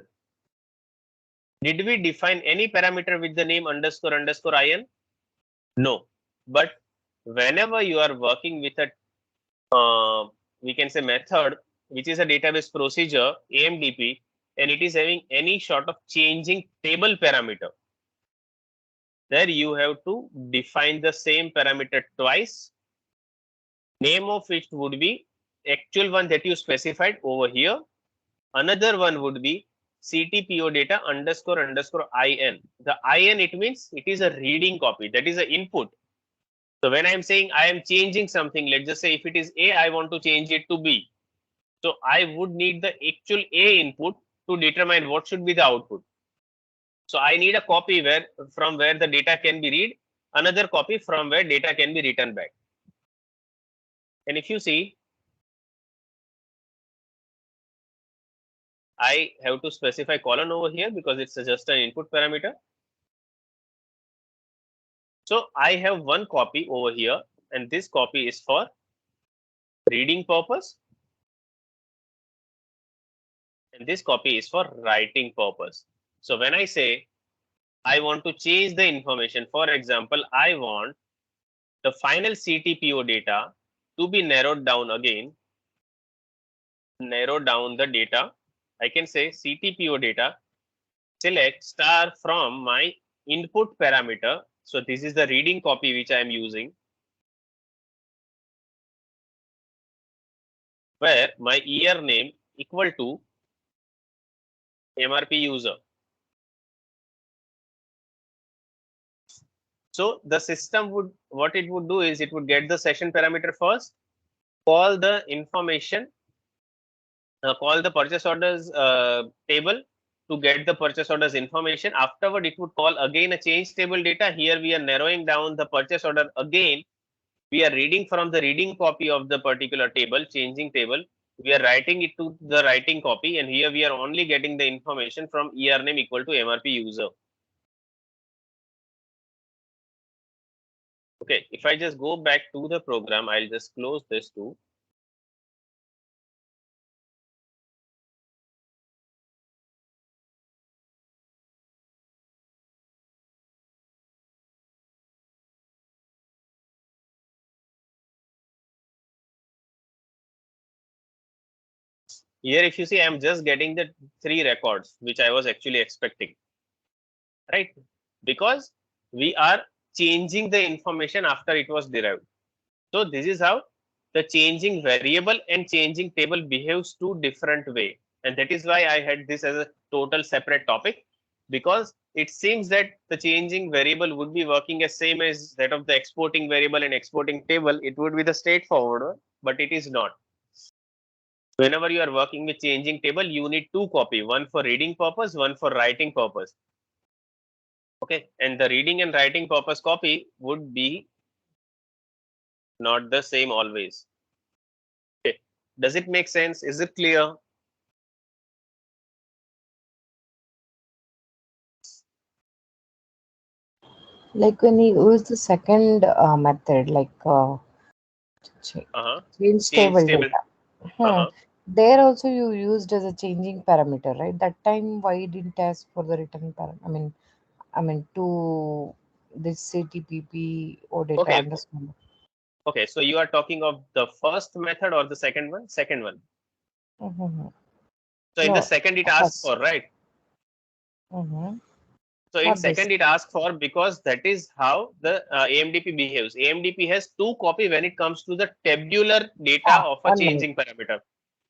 S1: Did we define any parameter with the name underscore underscore IN? No. But whenever you are working with a we can say method which is a database procedure AMDP, and it is having any sort of changing table parameter, there you have to define the same parameter twice. Name of which would be actual one that you specified over here. Another one would be CTPO data underscore underscore IN. The IN, it means it is a reading copy, that is an input. So when I am saying I am changing something, let's just say if it is A, I want to change it to B. So I would need the actual A input to determine what should be the output. So I need a copy from where the data can be read, another copy from where data can be written back. And if you see, I have to specify colon over here because it's just an input parameter. So I have one copy over here, and this copy is for reading purpose, and this copy is for writing purpose. So when I say I want to change the information, for example, I want the final CTPO data to be narrowed down again, narrow down the data. I can say CTPO data, select star from my input parameter. So this is the reading copy which I am using, where my year name equal to MRP user. So the system would, what it would do is it would get the session parameter first, call the information, call the purchase orders table to get the purchase orders information. Afterward, it would call again a change table data. Here we are narrowing down the purchase order again. We are reading from the reading copy of the particular table, changing table. We are writing it to the writing copy, and here we are only getting the information from ER name equal to MRP user. Okay, if I just go back to the program, I'll just close this too. Here, if you see, I'm just getting the 3 records, which I was actually expecting, right? Because we are changing the information after it was derived. So this is how the changing variable and changing table behaves two different way. And that is why I had this as a total separate topic, because it seems that the changing variable would be working as same as that of the exporting variable and exporting table. It would be the straightforward one, but it is not. Whenever you are working with changing table, you need 2 copy, one for reading purpose, one for writing purpose. Okay, and the reading and writing purpose copy would be not the same always. Okay, does it make sense? Is it clear?
S2: Like when you use the second method, like
S1: Uh-huh.
S2: change
S1: Change
S2: table
S1: table.
S2: data. Hmm.
S1: Uh-huh.
S2: There also you used as a changing parameter, right? That time why didn't ask for the return parameter? I mean to this CTPP or data
S1: Okay.
S2: underscore.
S1: Okay. So you are talking of the first method or the second one? Second one.
S2: Mm-hmm.
S1: So in the
S2: No,
S1: second, it asks
S2: first.
S1: for, right?
S2: Mm-hmm.
S1: So in
S2: Not this.
S1: second, it asks for because that is how the AMDP behaves. AMDP has two copy when it comes to the tabular data
S2: Ah,
S1: of a
S2: one minute.
S1: changing parameter.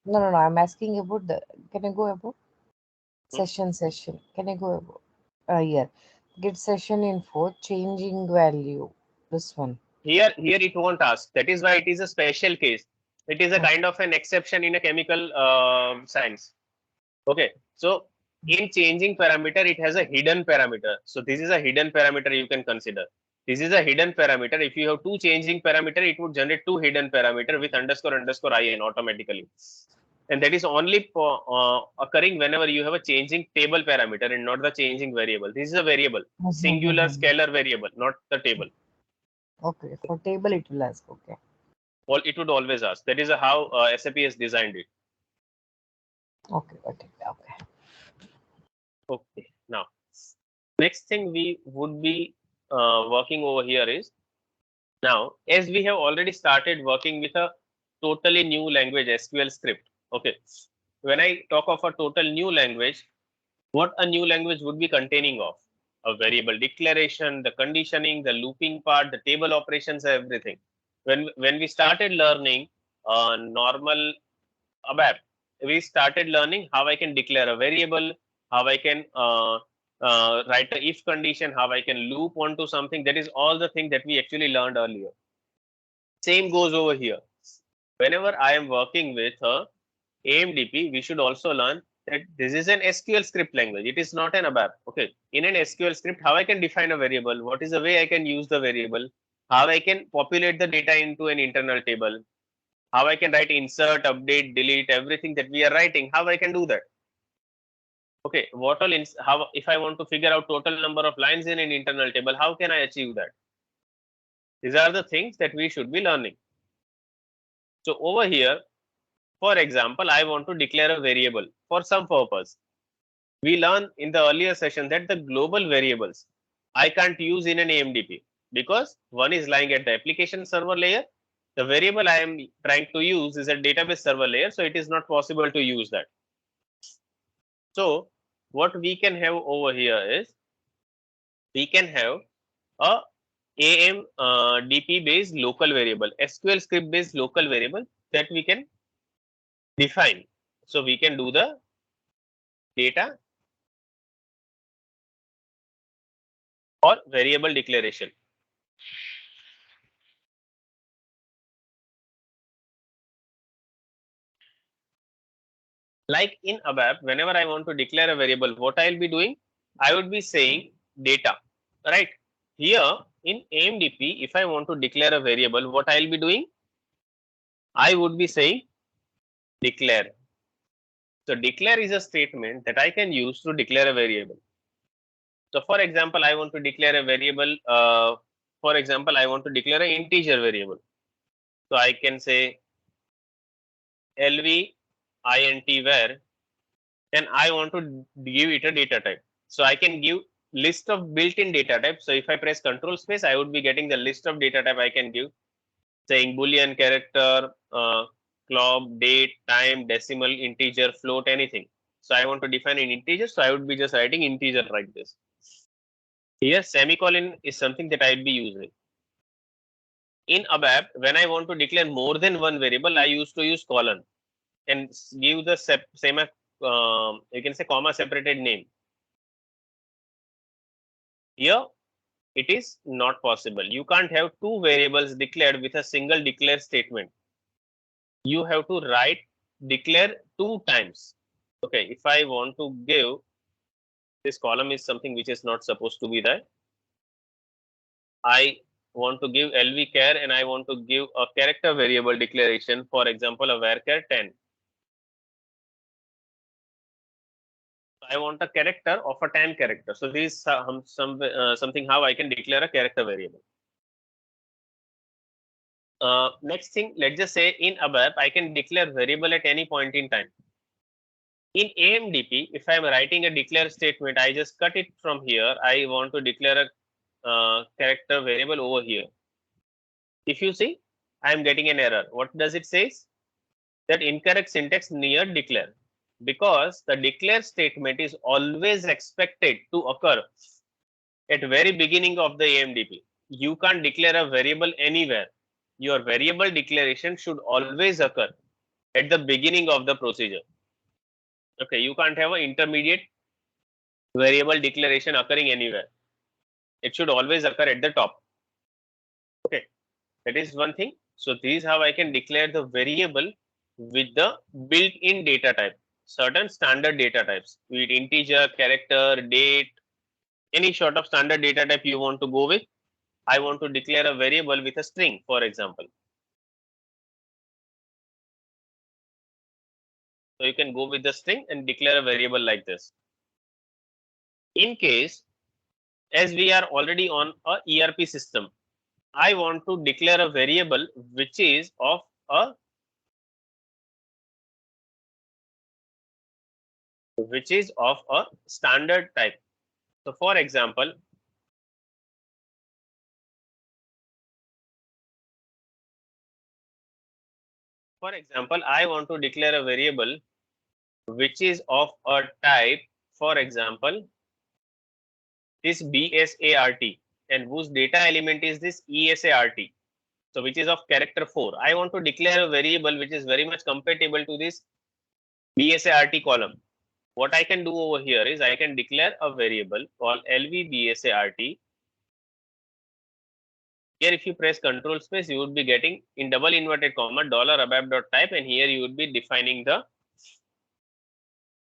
S2: No, no, no. I'm asking about the. Can I go above?
S1: Hmm.
S2: Session. Can I go above? Here. Get session info, changing value. This one.
S1: Here it won't ask. That is why it is a special case. It is a
S2: Okay.
S1: kind of an exception in a chemical science. Okay. So in changing parameter, it has a hidden parameter. So this is a hidden parameter you can consider. This is a hidden parameter. If you have two changing parameter, it would generate two hidden parameter with underscore underscore in automatically. And that is only occurring whenever you have a changing table parameter and not the changing variable. This is a variable, singular
S2: Mm-hmm.
S1: scalar variable, not the table.
S2: Okay. For table, it will ask. Okay.
S1: Well, it would always ask. That is how SAP has designed it.
S2: Okay. Got it. Okay.
S1: Okay. Now, next thing we would be working over here is now, as we have already started working with a totally new language, SQL script. Okay. When I talk of a total new language, what a new language would be containing of? A variable declaration, the conditioning, the looping part, the table operations, everything. When we started learning normal ABAP, we started learning how I can declare a variable, how I can write a if condition, how I can loop onto something. That is all the thing that we actually learned earlier. Same goes over here. Whenever I am working with a AMDP, we should also learn that this is an SQL script language. It is not an ABAP. Okay. In an SQL script, how I can define a variable, what is the way I can use the variable, how I can populate the data into an internal table, how I can write insert, update, delete, everything that we are writing, how I can do that. Okay, what all how if I want to figure out total number of lines in an internal table, how can I achieve that? These are the things that we should be learning. So over here, for example, I want to declare a variable for some purpose. We learned in the earlier session that the global variables I can't use in an AMDP because one is lying at the application server layer. The variable I am trying to use is a database server layer, so it is not possible to use that. So what we can have over here is we can have a AMDP based local variable, SQL script based local variable that we can define. So we can do the data or variable declaration. Like in ABAP, whenever I want to declare a variable, what I'll be doing, I would be saying data, right? Here in AMDP, if I want to declare a variable, what I'll be doing, I would be saying declare. So declare is a statement that I can use to declare a variable. So for example, I want to declare a variable. For example, I want to declare an integer variable. So I can say lv int var and I want to give it a data type. So I can give list of built-in data types. So if I press control space, I would be getting the list of data type I can give, saying boolean, character, clock, date, time, decimal, integer, float, anything. So I want to define an integer. So I would be just writing integer like this. Here semicolon is something that I'd be using. In ABAP, when I want to declare more than one variable, I used to use colon and give the same, you can say comma separated name. Here, it is not possible. You can't have two variables declared with a single declare statement. You have to write declare two times. Okay, if I want to give this column is something which is not supposed to be there. I want to give lvchar and I want to give a character variable declaration, for example, a varchar 10. I want a character of a 10 character. So this is something how I can declare a character variable. Next thing, let's just say in ABAP, I can declare variable at any point in time. In AMDP, if I'm writing a declare statement, I just cut it from here. I want to declare a character variable over here. If you see, I'm getting an error. What does it say? That incorrect syntax near declare. because the declare statement is always expected to occur at very beginning of the AMDP. You can't declare a variable anywhere. Your variable declaration should always occur at the beginning of the procedure. Okay, you can't have an intermediate variable declaration occurring anywhere. It should always occur at the top. Okay, that is one thing. So this is how I can declare the variable with the built-in data type, certain standard data types, be it integer, character, date, any sort of standard data type you want to go with. I want to declare a variable with a string, for example. So you can go with the string and declare a variable like this. In case, as we are already on a ERP system, I want to declare a variable which is of a standard type. So for example, I want to declare a variable which is of a type, for example, this BSART, and whose data element is this ESART. So which is of character 4. I want to declare a variable which is very much compatible to this BSART column. What I can do over here is I can declare a variable called LVBSART. Here, if you press control space, you would be getting in double inverted comma $abap.type, and here you would be defining the,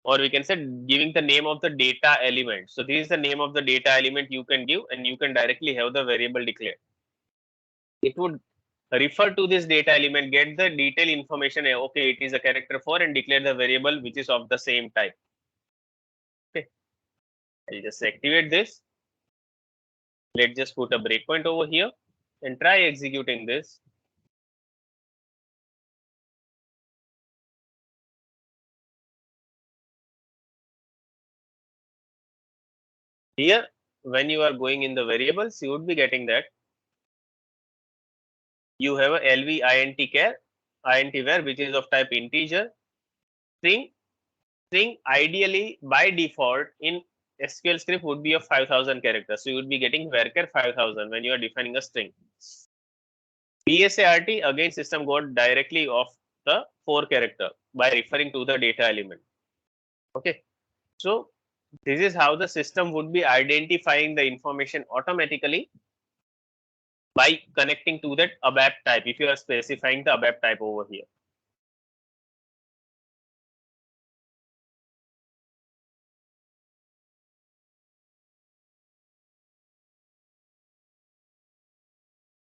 S1: or we can say giving the name of the data element. So this is the name of the data element you can give, and you can directly have the variable declared. It would refer to this data element, get the detailed information. Okay, it is a character 4, and declare the variable which is of the same type. Okay, I'll just activate this. Let's just put a breakpoint over here and try executing this. Here, when you are going in the variables, you would be getting that you have a LV int char, int var, which is of type integer. String ideally by default in SQL script would be of 5,000 characters. So you would be getting varchar 5,000 when you are defining a string. BSART, again, system got directly of the 4 character by referring to the data element. Okay, so this is how the system would be identifying the information automatically by connecting to that ABAP type, if you are specifying the ABAP type over here.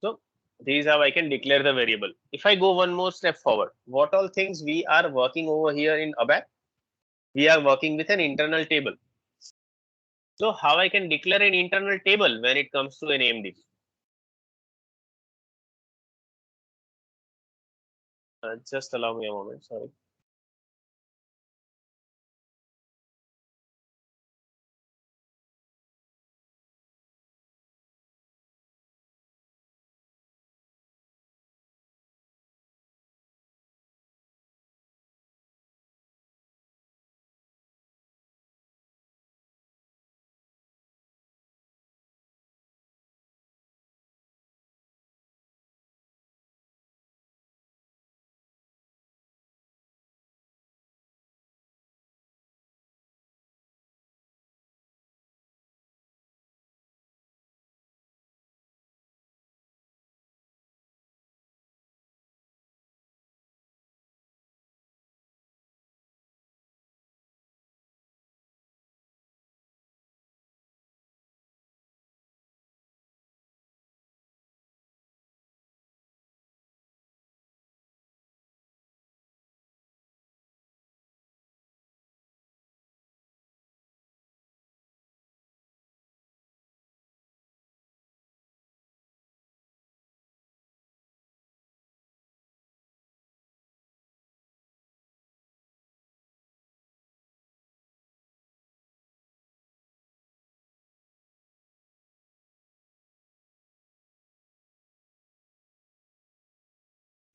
S1: So this is how I can declare the variable. If I go one more step forward, what all things we are working over here in ABAP? We are working with an internal table. So how I can declare an internal table when it comes to an AMD? Just allow me a moment, sorry.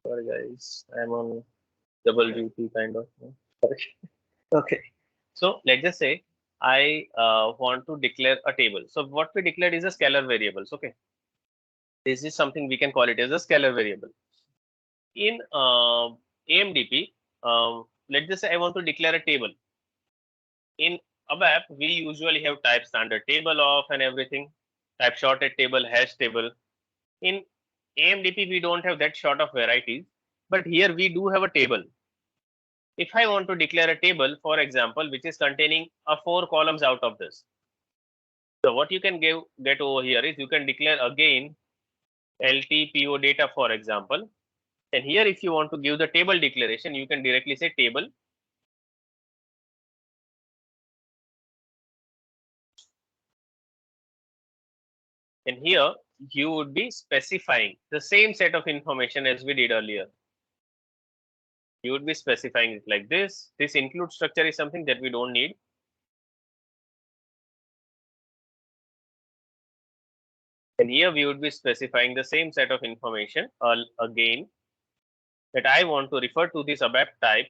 S1: Sorry guys, I'm on double duty kind of. Sorry. Okay. So let's just say I want to declare a table. So what we declared is a scalar variables. Okay. This is something we can call it as a scalar variable. In AMDP, let's just say I want to declare a table. In ABAP, we usually have type standard table of and everything, type sorted table, hash table. In AMDP, we don't have that sort of varieties, but here we do have a table. If I want to declare a table, for example, which is containing a 4 columns out of this. So what you can get over here is you can declare again LTPO data, for example. And here, if you want to give the table declaration, you can directly say table. And here you would be specifying the same set of information as we did earlier. You would be specifying it like this. This include structure is something that we don't need. And here we would be specifying the same set of information again, that I want to refer to this ABAP type.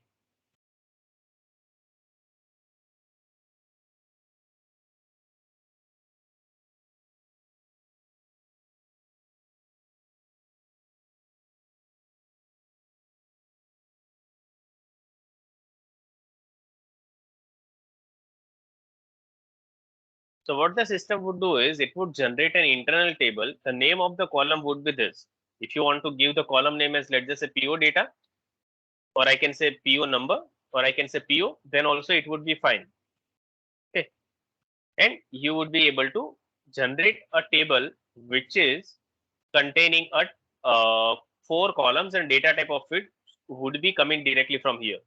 S1: So what the system would do is it would generate an internal table. The name of the column would be this. If you want to give the column name as, let's just say, PO data, or I can say PO number, or I can say PO, then also it would be fine. Okay. And you would be able to generate a table which is containing a 4 columns, and data type of it would be coming directly from here.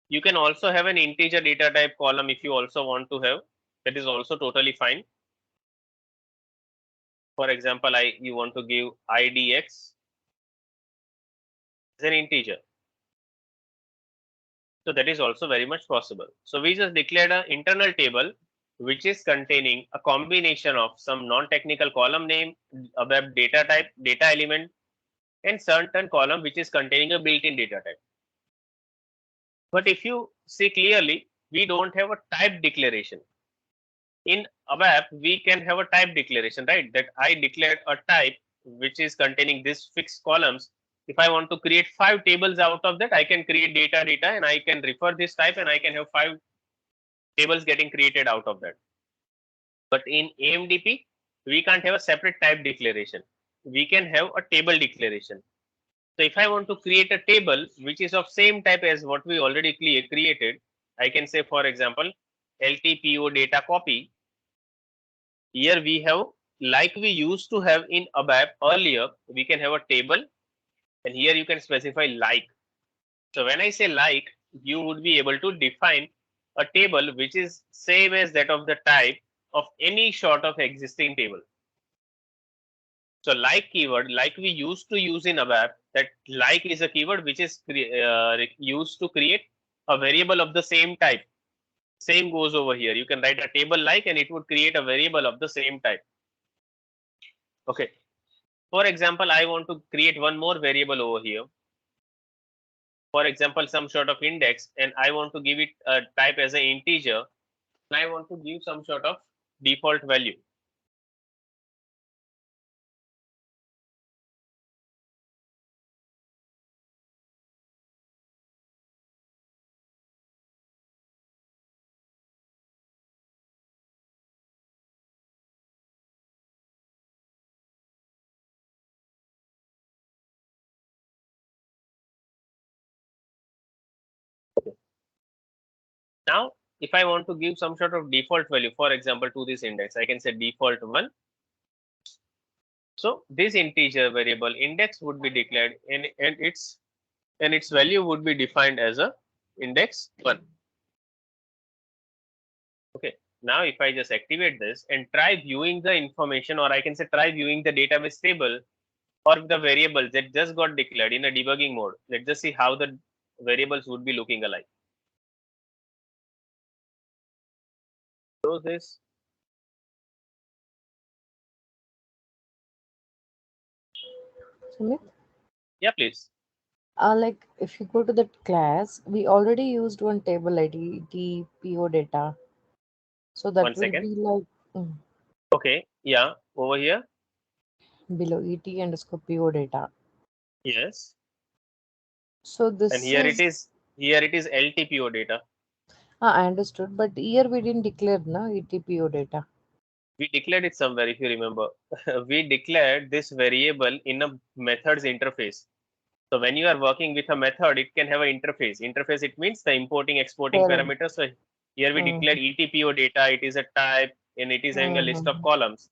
S1: You can also have an integer data type column if you also want to have. That is also totally fine. For example, you want to give IDX as an integer. So that is also very much possible. So we just declared an internal table which is containing a combination of some non-technical column name, a web data type, data element, and certain column which is containing a built-in data type. But if you see clearly, we don't have a type declaration. In ABAP, we can have a type declaration, right? That I declared a type which is containing this fixed columns. If I want to create 5 tables out of that, I can create data, and I can refer this type, and I can have 5 tables getting created out of that. But in AMDP, we can't have a separate type declaration. We can have a table declaration. So if I want to create a table which is of same type as what we already created, I can say, for example, LTPO data copy. Here we have, like we used to have in ABAP earlier, we can have a table, and here you can specify like. So when I say like, you would be able to define a table which is same as that of the type of any sort of existing table. So like keyword, like we used to use in ABAP, that like is a keyword which is used to create a variable of the same type. Same goes over here. You can write a table like, and it would create a variable of the same type. Okay. For example, I want to create one more variable over here. For example, some sort of index, and I want to give it a type as an integer, and I want to give some sort of default value. Now, if I want to give some sort of default value, for example, to this index, I can say default 1. So this integer variable index would be declared, and its value would be defined as a index 1. Okay. Now, if I just activate this and try viewing the information, or I can say try viewing the database table or the variables that just got declared in a debugging mode, let's just see how the variables would be looking alike. Close this.
S2: Sumit?
S1: Yeah, please.
S2: Like if you go to that class, we already used one table ID, TPO data. So
S1: One
S2: that will
S1: second.
S2: be like
S1: Okay, yeah, over here.
S2: below ET underscore PO data.
S1: Yes.
S2: So
S1: And
S2: this
S1: here it
S2: is,
S1: is. Here it is LTPO data.
S2: I understood, but here we didn't declare na ETPO data.
S1: We declared it somewhere, if you remember. We declared this variable in a methods interface. So when you are working with a method, it can have an interface. Interface, it means the importing, exporting
S2: Parent.
S1: parameters. So here we declared
S2: Mm-hmm.
S1: ETPO data. It is a type and it is having a list of
S2: Mm-hmm.
S1: columns.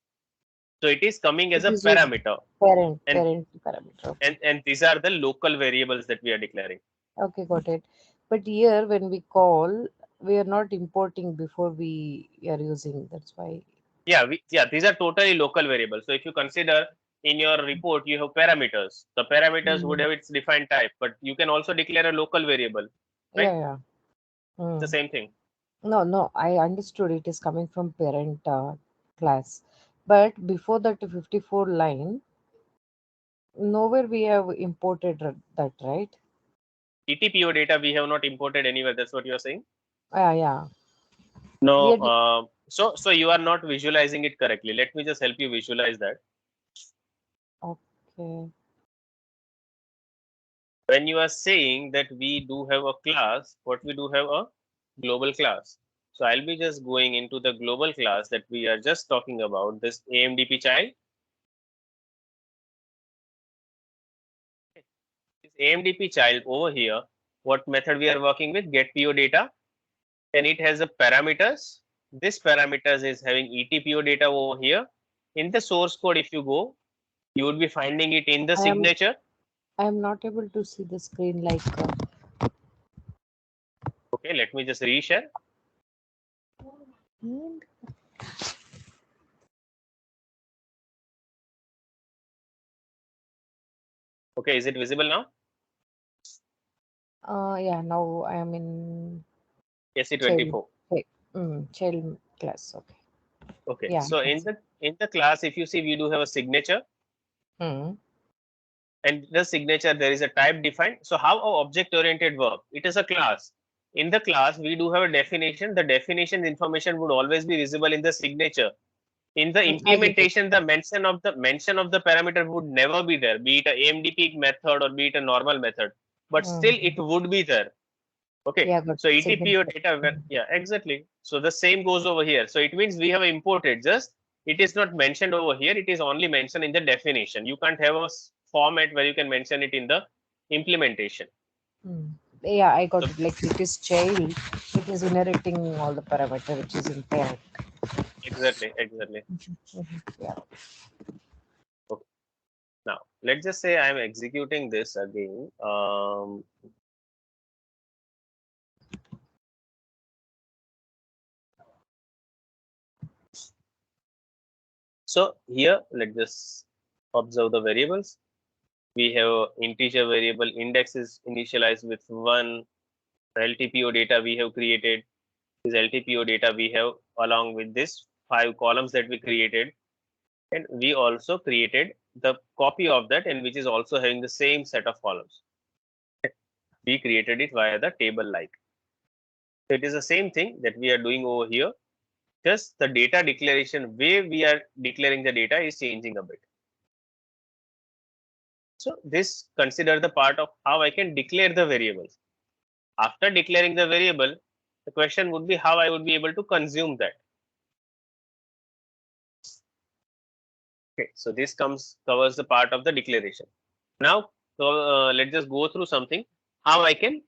S1: So it is coming as
S2: It
S1: a
S2: is used
S1: parameter. And,
S2: parent parameter. Okay.
S1: and these are the local variables that we are declaring.
S2: Okay, got it. But here when we call, we are not importing before we are using. That's why.
S1: Yeah, these are totally local variables. So if you consider in your report, you have parameters. The parameters would
S2: Mm.
S1: have its defined type, but you can also declare a local variable, right?
S2: Yeah, yeah.
S1: It's the
S2: Mm.
S1: same thing.
S2: No, no, I understood it is coming from parent class. But before that 54 line, nowhere we have imported that, right?
S1: ETPO data we have not imported anywhere. That's what you are saying.
S2: Yeah, yeah.
S1: No,
S2: We are,
S1: so you are not visualizing it correctly. Let me just help you visualize that.
S2: okay.
S1: When you are saying that we do have a class, what we do have a global class. So I'll be just going into the global class that we are just talking about, this AMDP child. This AMDP child over here, what method we are working with? Get PO data, and it has a parameters. This parameters is having ETPO data over here. In the source code, if you go, you would be finding it in the
S2: I am
S1: signature.
S2: I am not able to see the screen like
S1: Okay, let me just reshare.
S2: and,
S1: Okay, is it visible now?
S2: yeah, now I am in child
S1: SC24.
S2: hey, child class. Okay.
S1: Okay,
S2: Yeah, I
S1: so
S2: can
S1: in
S2: see.
S1: the class, if you see, we do have a signature,
S2: Hmm.
S1: and the signature there is a type defined. So how our object oriented work? It is a class. In the class, we do have a definition. The definition information would always be visible in the signature. In the
S2: I get it.
S1: implementation, the mention of the parameter would never be there, be it a AMDP method or be it a normal method, but still it
S2: Hmm.
S1: would be there. Okay,
S2: Yeah, got
S1: so
S2: it. Signature.
S1: ETPO data, yeah, exactly. So the same goes over here. So it means we have imported, just it is not mentioned over here. It is only mentioned in the definition. You can't have a format where you can mention it in the implementation.
S2: Hmm. Yeah, I got
S1: So
S2: it. Like it is child, it is inheriting all the parameter which is in parent.
S1: exactly.
S2: Mhm. Yeah.
S1: Okay. Now let's just say I'm executing this again. So here let's just observe the variables. We have integer variable index is initialized with 1. LTPO data we have created. This LTPO data we have along with this 5 columns that we created, and we also created the copy of that, and which is also having the same set of columns. We created it via the table like. So it is the same thing that we are doing over here. Just the data declaration way we are declaring the data is changing a bit. So this consider the part of how I can declare the variables. After declaring the variable, the question would be how I would be able to consume that. Okay, so this covers the part of the declaration. Now, so let's just go through something how I can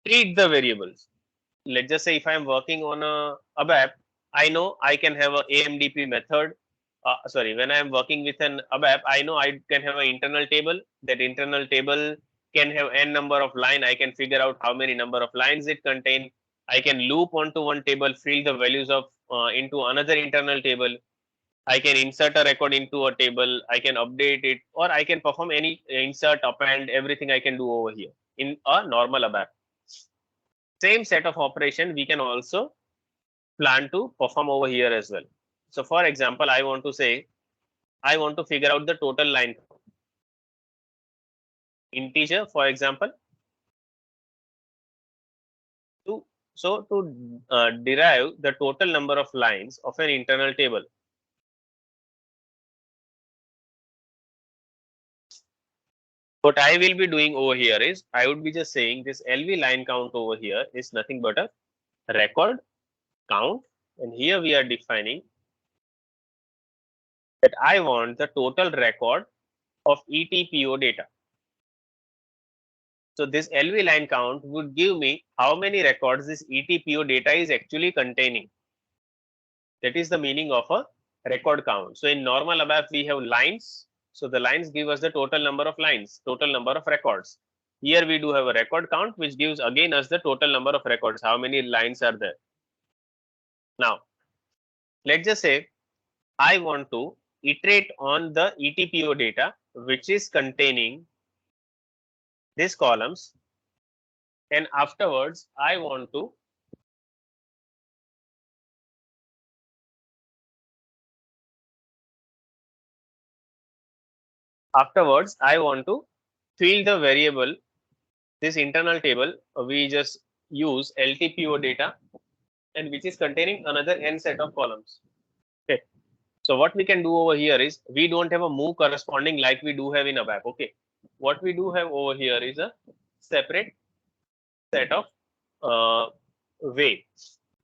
S1: treat the variables. Let's just say if I am working on a ABAP, I know I can have a AMDP method. Sorry, when I am working with an ABAP, I know I can have an internal table. That internal table can have n number of line. I can figure out how many number of lines it contain. I can loop onto one table, fill the values of into another internal table. I can insert a record into a table. I can update it, or I can perform any insert, append, everything I can do over here in a normal ABAP. Same set of operation we can also plan to perform over here as well. So for example, I want to say, I want to figure out the total line count. integer, for example. To derive the total number of lines of an internal table, what I will be doing over here is I would be just saying this LV line count over here is nothing but a record count, and here we are defining that I want the total record of ETPO data. So this LV line count would give me how many records this ETPO data is actually containing. That is the meaning of a record count. So in normal ABAP we have lines. So the lines give us the total number of lines, total number of records. Here we do have a record count which gives again us the total number of records, how many lines are there. Now let's just say I want to iterate on the ETPO data which is containing these columns, and afterwards I want to fill the variable, this internal table we just use LTPO data, and which is containing another n set of columns. Okay. So what we can do over here is we don't have a move corresponding like we do have in ABAP. Okay. What we do have over here is a separate set of way.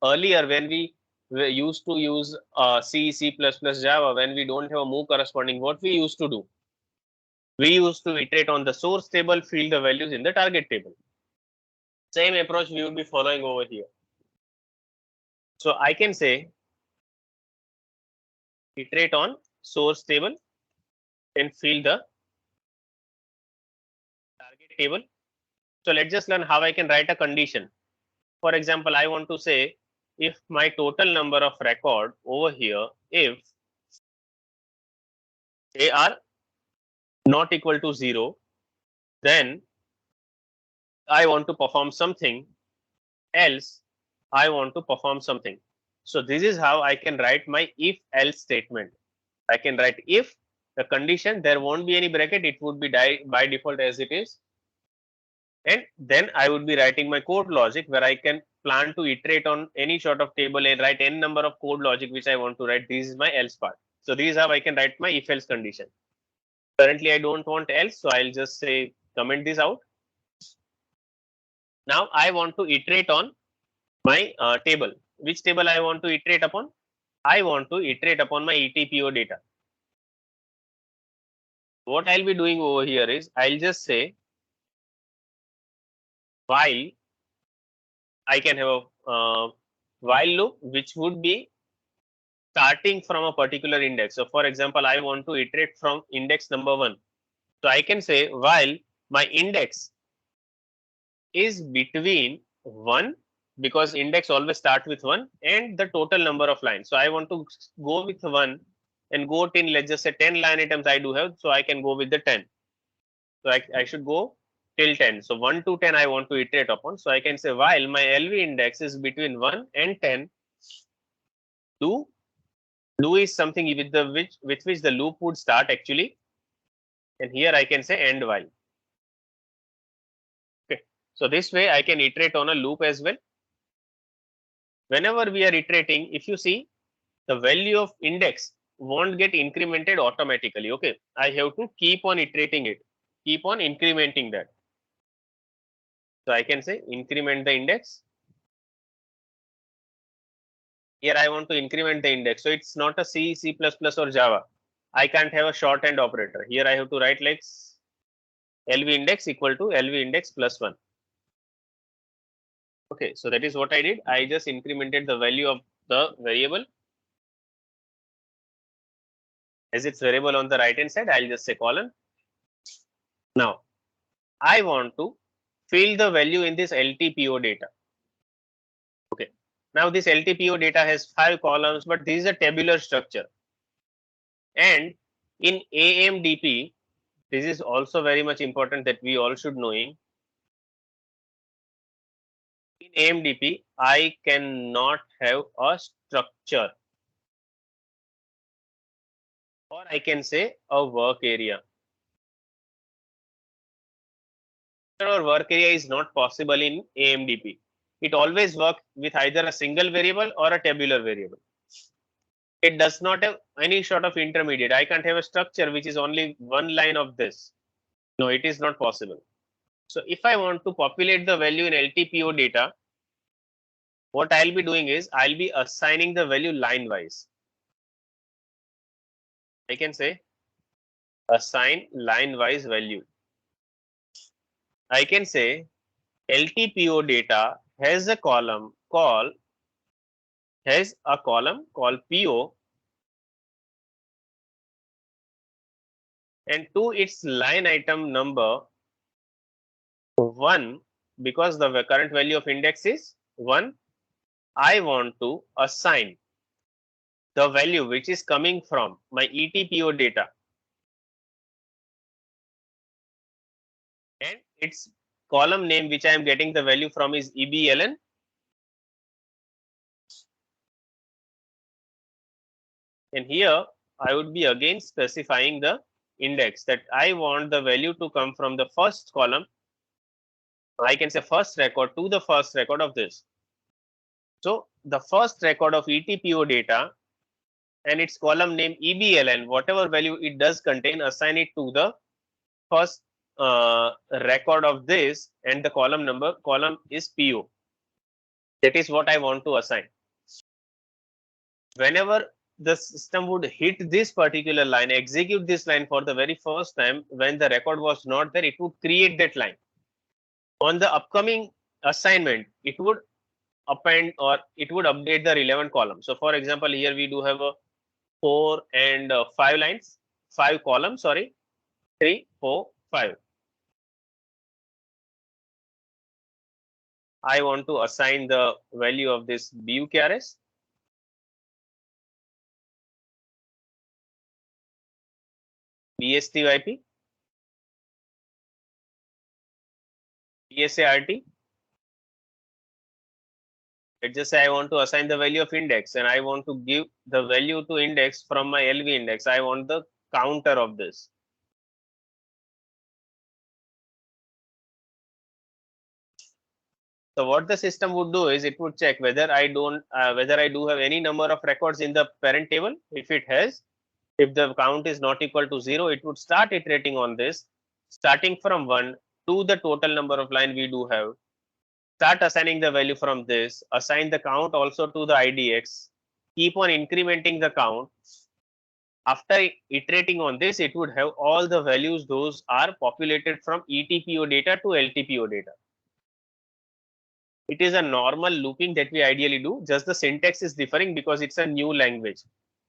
S1: Earlier, when we used to use C, C++, Java, when we don't have a move corresponding, what we used to do? We used to iterate on the source table, fill the values in the target table. Same approach we would be following over here. So I can say iterate on source table and fill the target table. So let's just learn how I can write a condition. For example, I want to say if my total number of record over here, if they are not equal to 0, then I want to perform something, else I want to perform something. So this is how I can write my if else statement. I can write if the condition, there won't be any bracket, it would be by default as it is. And then I would be writing my code logic where I can plan to iterate on any sort of table and write n number of code logic which I want to write. This is my else part. So this is how I can write my if else condition. Currently I don't want else, so I'll just say comment this out. Now I want to iterate on my table. Which table I want to iterate upon? I want to iterate upon my ETPO data. What I'll be doing over here is I'll just say while I can have a while loop which would be starting from a particular index. So for example, I want to iterate from index number 1. So I can say while my index is between 1, because index always start with 1, and the total number of lines. So I want to go with 1 and go till, let's just say 10 line items I do have. So I can go with the 10. So I should go till 10. So 1 to 10 I want to iterate upon. So I can say while my LV index is between 1 and 10, do is something with which the loop would start actually, and here I can say end while. Okay, so this way I can iterate on a loop as well. Whenever we are iterating, if you see, the value of index won't get incremented automatically. Okay, I have to keep on iterating it, keep on incrementing that. So I can say increment the index. Here I want to increment the index, so it's not a C, C++ or Java. I can't have a shorthand operator. Here I have to write like LV index equal to LV index plus 1. Okay, so that is what I did. I just incremented the value of the variable. As it's variable on the right hand side, I'll just say colon. Now, I want to fill the value in this LTPO data. Okay, now this LTPO data has 5 columns, but this is a tabular structure. And in AMDP, this is also very much important that we all should knowing. In AMDP, I cannot have a structure, or I can say a work area. or work area is not possible in AMDP. It always works with either a single variable or a tabular variable. It does not have any sort of intermediate. I can't have a structure which is only one line of this. No, it is not possible. So if I want to populate the value in LTPO data, what I'll be doing is I'll be assigning the value line wise. I can say assign line wise value. I can say LTPO data has a column called PO, and to its line item number 1, because the current value of index is 1, I want to assign the value which is coming from my ETPO data, and its column name which I am getting the value from is EBLN. And here I would be again specifying the index that I want the value to come from the first column. I can say first record to the first record of this. So the first record of ETPO data and its column name EBLN, whatever value it does contain, assign it to the first record of this, and the column is PO. That is what I want to assign. Whenever the system would hit this particular line, execute this line for the very first time, when the record was not there, it would create that line. On the upcoming assignment, it would append or it would update the relevant column. So for example, here we do have a 4 and 5 lines, 5 columns, sorry, 3, 4, 5. I want to assign the value of this BUKRS. BSTYP, BSART. Let's just say I want to assign the value of index and I want to give the value to index from my LV index. I want the counter of this. So what the system would do is it would check whether I do have any number of records in the parent table. If it has, if the count is not equal to 0, it would start iterating on this, starting from 1 to the total number of line we do have. Start assigning the value from this, assign the count also to the IDX, keep on incrementing the count. After iterating on this, it would have all the values those are populated from ETPO data to LTPO data. It is a normal looping that we ideally do, just the syntax is differing because it's a new language.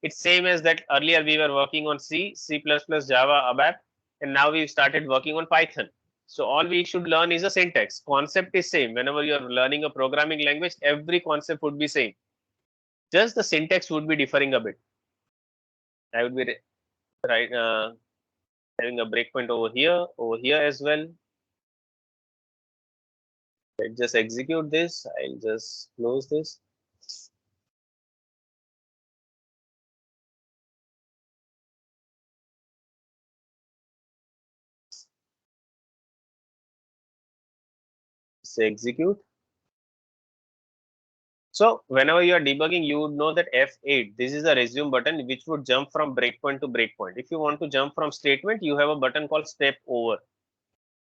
S1: It's same as that earlier we were working on C, C++, Java, ABAP, and now we've started working on Python. So all we should learn is a syntax. Concept is same. Whenever you're learning a programming language, every concept would be same. Just the syntax would be differing a bit. I would be right having a breakpoint over here as well. Let's just execute this. I'll just close this. Say execute. So whenever you are debugging, you would know that F8, this is a resume button which would jump from breakpoint to breakpoint. If you want to jump from statement, you have a button called step over.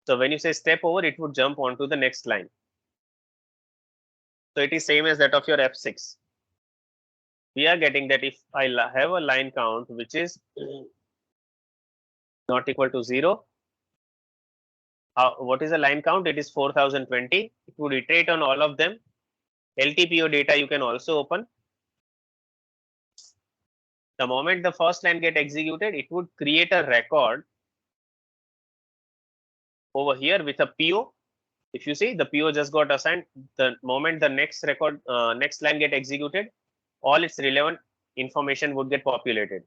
S1: So when you say step over, it would jump onto the next line. So it is same as that of your F6. We are getting that if I have a line count which is not equal to 0, what is the line count? It is 4020. It would iterate on all of them. LTPO data you can also open. The moment the first line get executed, it would create a record over here with a PO. If you see, the PO just got assigned. The moment the next record, next line get executed, all its relevant information would get populated.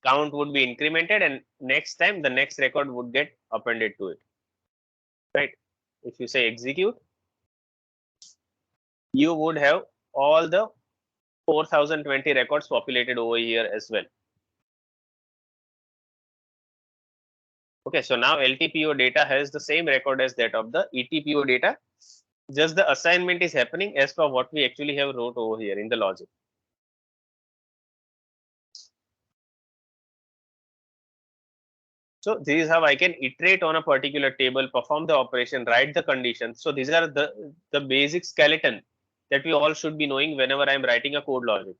S1: Count would be incremented, and next time the next record would get appended to it. Right? If you say execute, you would have all the 4020 records populated over here as well. Okay, so now LTPO data has the same record as that of the ETPO data. Just the assignment is happening as per what we actually have wrote over here in the logic. So this is how I can iterate on a particular table, perform the operation, write the conditions. So these are the basic skeleton that we all should be knowing whenever I'm writing a code logic.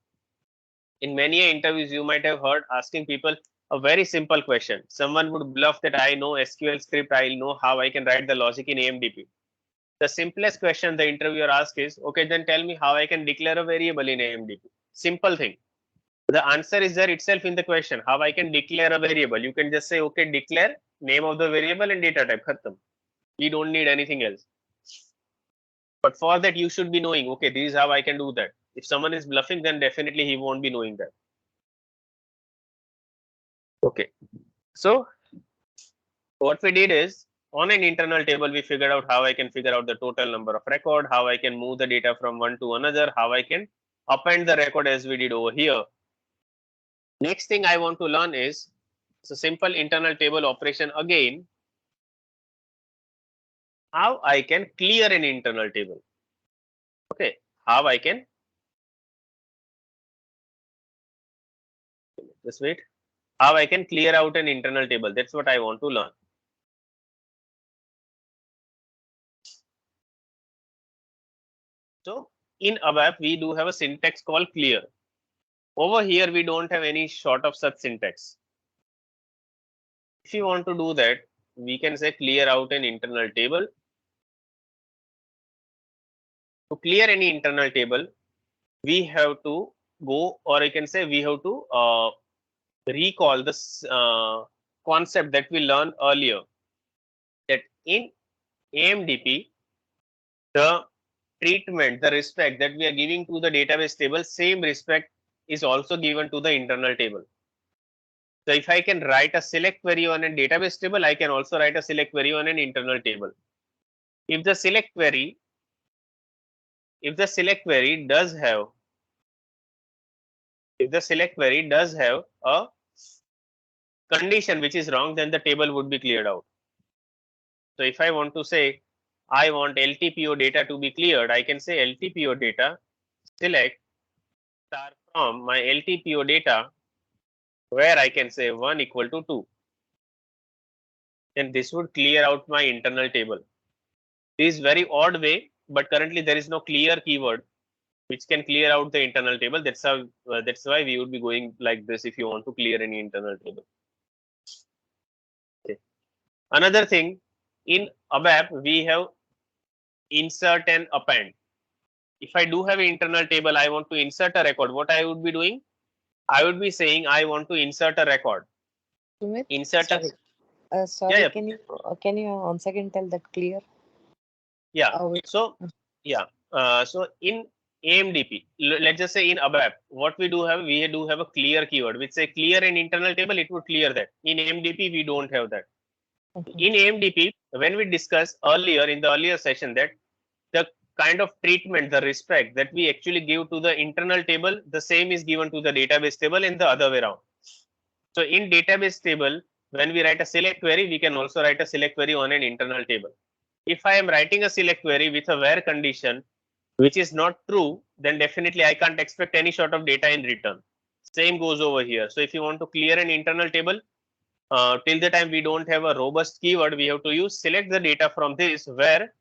S1: In many interviews, you might have heard asking people a very simple question. Someone would bluff that I know SQL script, I know how I can write the logic in AMDP. The simplest question the interviewer asks is, okay, then tell me how I can declare a variable in AMDP. Simple thing. The answer is there itself in the question. How I can declare a variable? You can just say, okay, declare name of the variable and data type. Khatam. We don't need anything else. But for that, you should be knowing, okay, this is how I can do that. If someone is bluffing, then definitely he won't be knowing that. Okay. So what we did is on an internal table, we figured out how I can figure out the total number of record, how I can move the data from one to another, how I can append the record as we did over here. Next thing I want to learn is so simple internal table operation again, how I can clear an internal table. Okay, how I can just wait. How I can clear out an internal table. That's what I want to learn. So in ABAP, we do have a syntax called clear. Over here, we don't have any sort of such syntax. If you want to do that, we can say clear out an internal table. To clear any internal table, we have to go, or I can say we have to recall this concept that we learned earlier, that in AMDP, the treatment, the respect that we are giving to the database table, same respect is also given to the internal table. So if I can write a select query on a database table, I can also write a select query on an internal table. If the select query, if the select query does have, if the select query does have a condition which is wrong, then the table would be cleared out. So if I want to say I want LTPO data to be cleared, I can say LTPO data select star from my LTPO data where I can say 1 equal to 2. Then this would clear out my internal table. This is very odd way, but currently there is no clear keyword which can clear out the internal table. That's how. That's why we would be going like this if you want to clear any internal table. Okay. Another thing in ABAP we have insert and append. If I do have an internal table, I want to insert a record. What I would be doing? I would be saying I want to insert a record.
S2: Sumit,
S1: Insert a
S2: sorry.
S1: yeah,
S2: Sorry,
S1: yeah,
S2: can you once again tell that clear?
S1: yeah.
S2: Which,
S1: So yeah. So in AMDP, let's just say in ABAP, what we do have a clear keyword which say clear an internal table. It would clear that. In AMDP, we don't have that.
S2: okay.
S1: In AMDP, when we discussed earlier in the earlier session that the kind of treatment, the respect that we actually give to the internal table, the same is given to the database table and the other way around. So in database table, when we write a select query, we can also write a select query on an internal table. If I am writing a select query with a where condition, which is not true, then definitely I can't expect any sort of data in return. Same goes over here. So if you want to clear an internal table, till the time we don't have a robust keyword, we have to use select the data from this where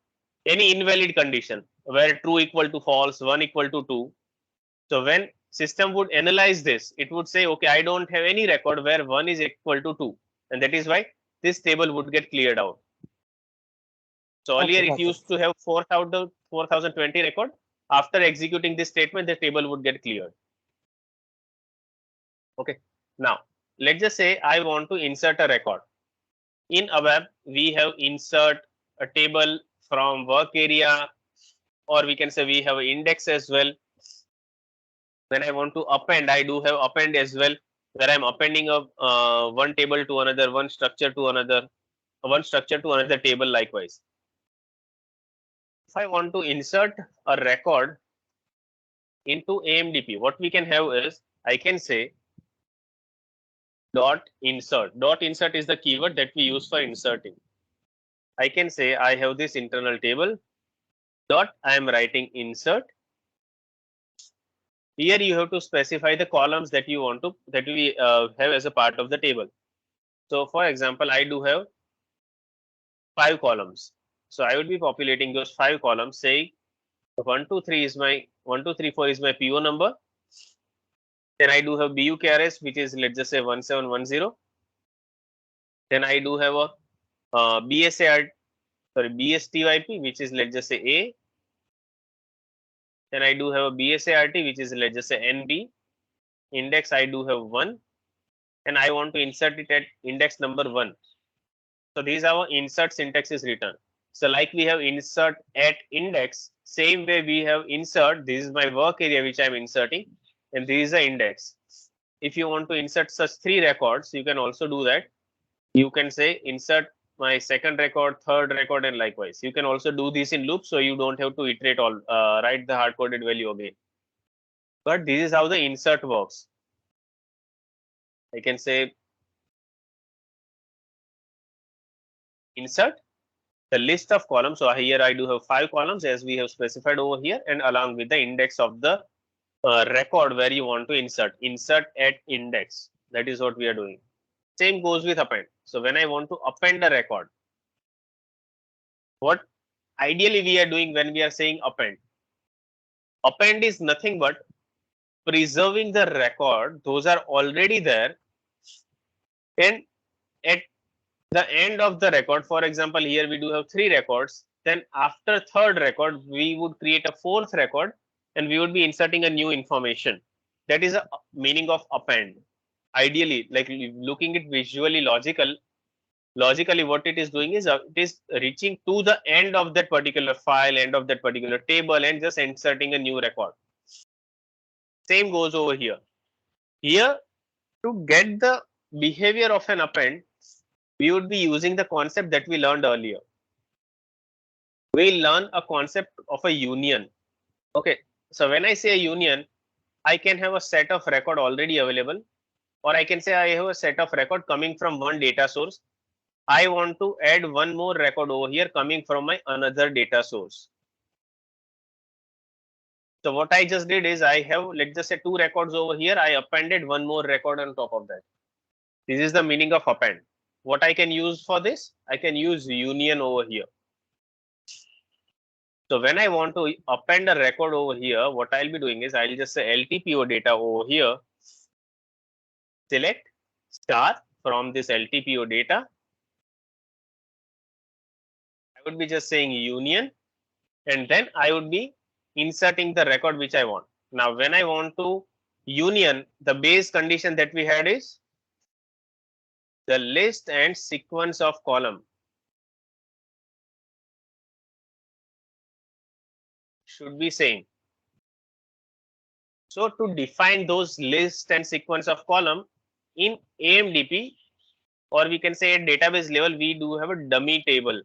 S1: any invalid condition, where true equal to false, 1 equal to 2. So when system would analyze this, it would say, okay, I don't have any record where 1 is equal to 2. And that is why this table would get cleared out. So earlier
S2: Okay,
S1: it
S2: got it.
S1: used to have 4020 record. After executing this statement, the table would get cleared. Okay. Now, let's just say I want to insert a record. In ABAP, we have insert a table from work area, or we can say we have an index as well. When I want to append, I do have append as well, where I'm appending a one table to another, one structure to another, one structure to another table likewise. If I want to insert a record into AMDP, what we can have is I can say dot insert. Dot insert is the keyword that we use for inserting. I can say I have this internal table dot I am writing insert. Here you have to specify the columns that you want to that we have as a part of the table. So for example, I do have 5 columns. So I would be populating those 5 columns, saying 123 is my 1234 is my PO number. Then I do have BUKRS, which is, let's just say, 1710. Then I do have a BSTYP, which is, let's just say, A. Then I do have a BSART, which is, let's just say, NB. Index I do have 1, and I want to insert it at index number 1. So these are our insert syntax is written. So like we have insert at index, same way we have insert. This is my work area which I'm inserting, and this is the index. If you want to insert such 3 records, you can also do that. You can say insert my second record, third record, and likewise. You can also do this in loop, so you don't have to iterate all write the hard coded value again. But this is how the insert works. I can say insert the list of columns. So here I do have 5 columns as we have specified over here, and along with the index of the record where you want to insert at index. That is what we are doing. Same goes with append. So when I want to append a record, what ideally we are doing when we are saying append? Append is nothing but preserving the record. Those are already there, and at the end of the record, for example, here we do have 3 records. Then after third record, we would create a 4th record, and we would be inserting a new information. That is a meaning of append. Ideally, like looking it visually logically what it is doing is it is reaching to the end of that particular file, end of that particular table, and just inserting a new record. Same goes over here. Here, to get the behavior of an append, we would be using the concept that we learned earlier. We learn a concept of a union. Okay, so when I say a union, I can have a set of record already available, or I can say I have a set of record coming from one data source. I want to add one more record over here coming from my another data source. So what I just did is I have, let's just say, 2 records over here. I appended one more record on top of that. This is the meaning of append. What I can use for this? I can use union over here. So when I want to append a record over here, what I'll be doing is I'll just say LTPO data over here. Select star from this LTPO data. I would be just saying union, and then I would be inserting the record which I want. Now, when I want to union, the base condition that we had is the list and sequence of column should be same. So to define those list and sequence of column in AMDP, or we can say at database level, we do have a dummy table.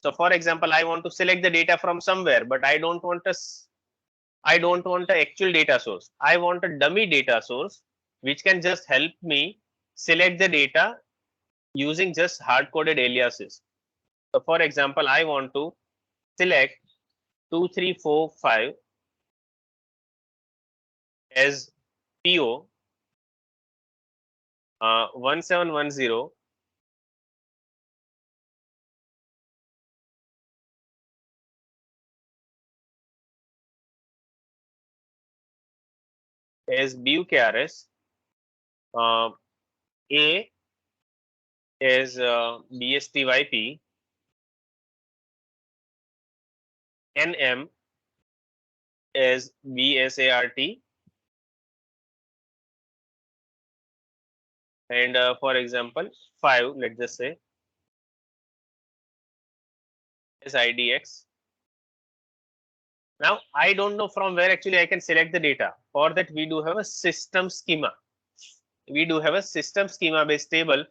S1: So for example, I want to select the data from somewhere, but I don't want an actual data source. I want a dummy data source which can just help me select the data using just hard-coded aliases. So for example, I want to select 2345 as PO, 1710 as BUKRS, A as BSTYP, NM as BSART, and for example 5, let's just say, as IDX. Now I don't know from where actually I can select the data. For that we do have a system schema. We do have a system schema based table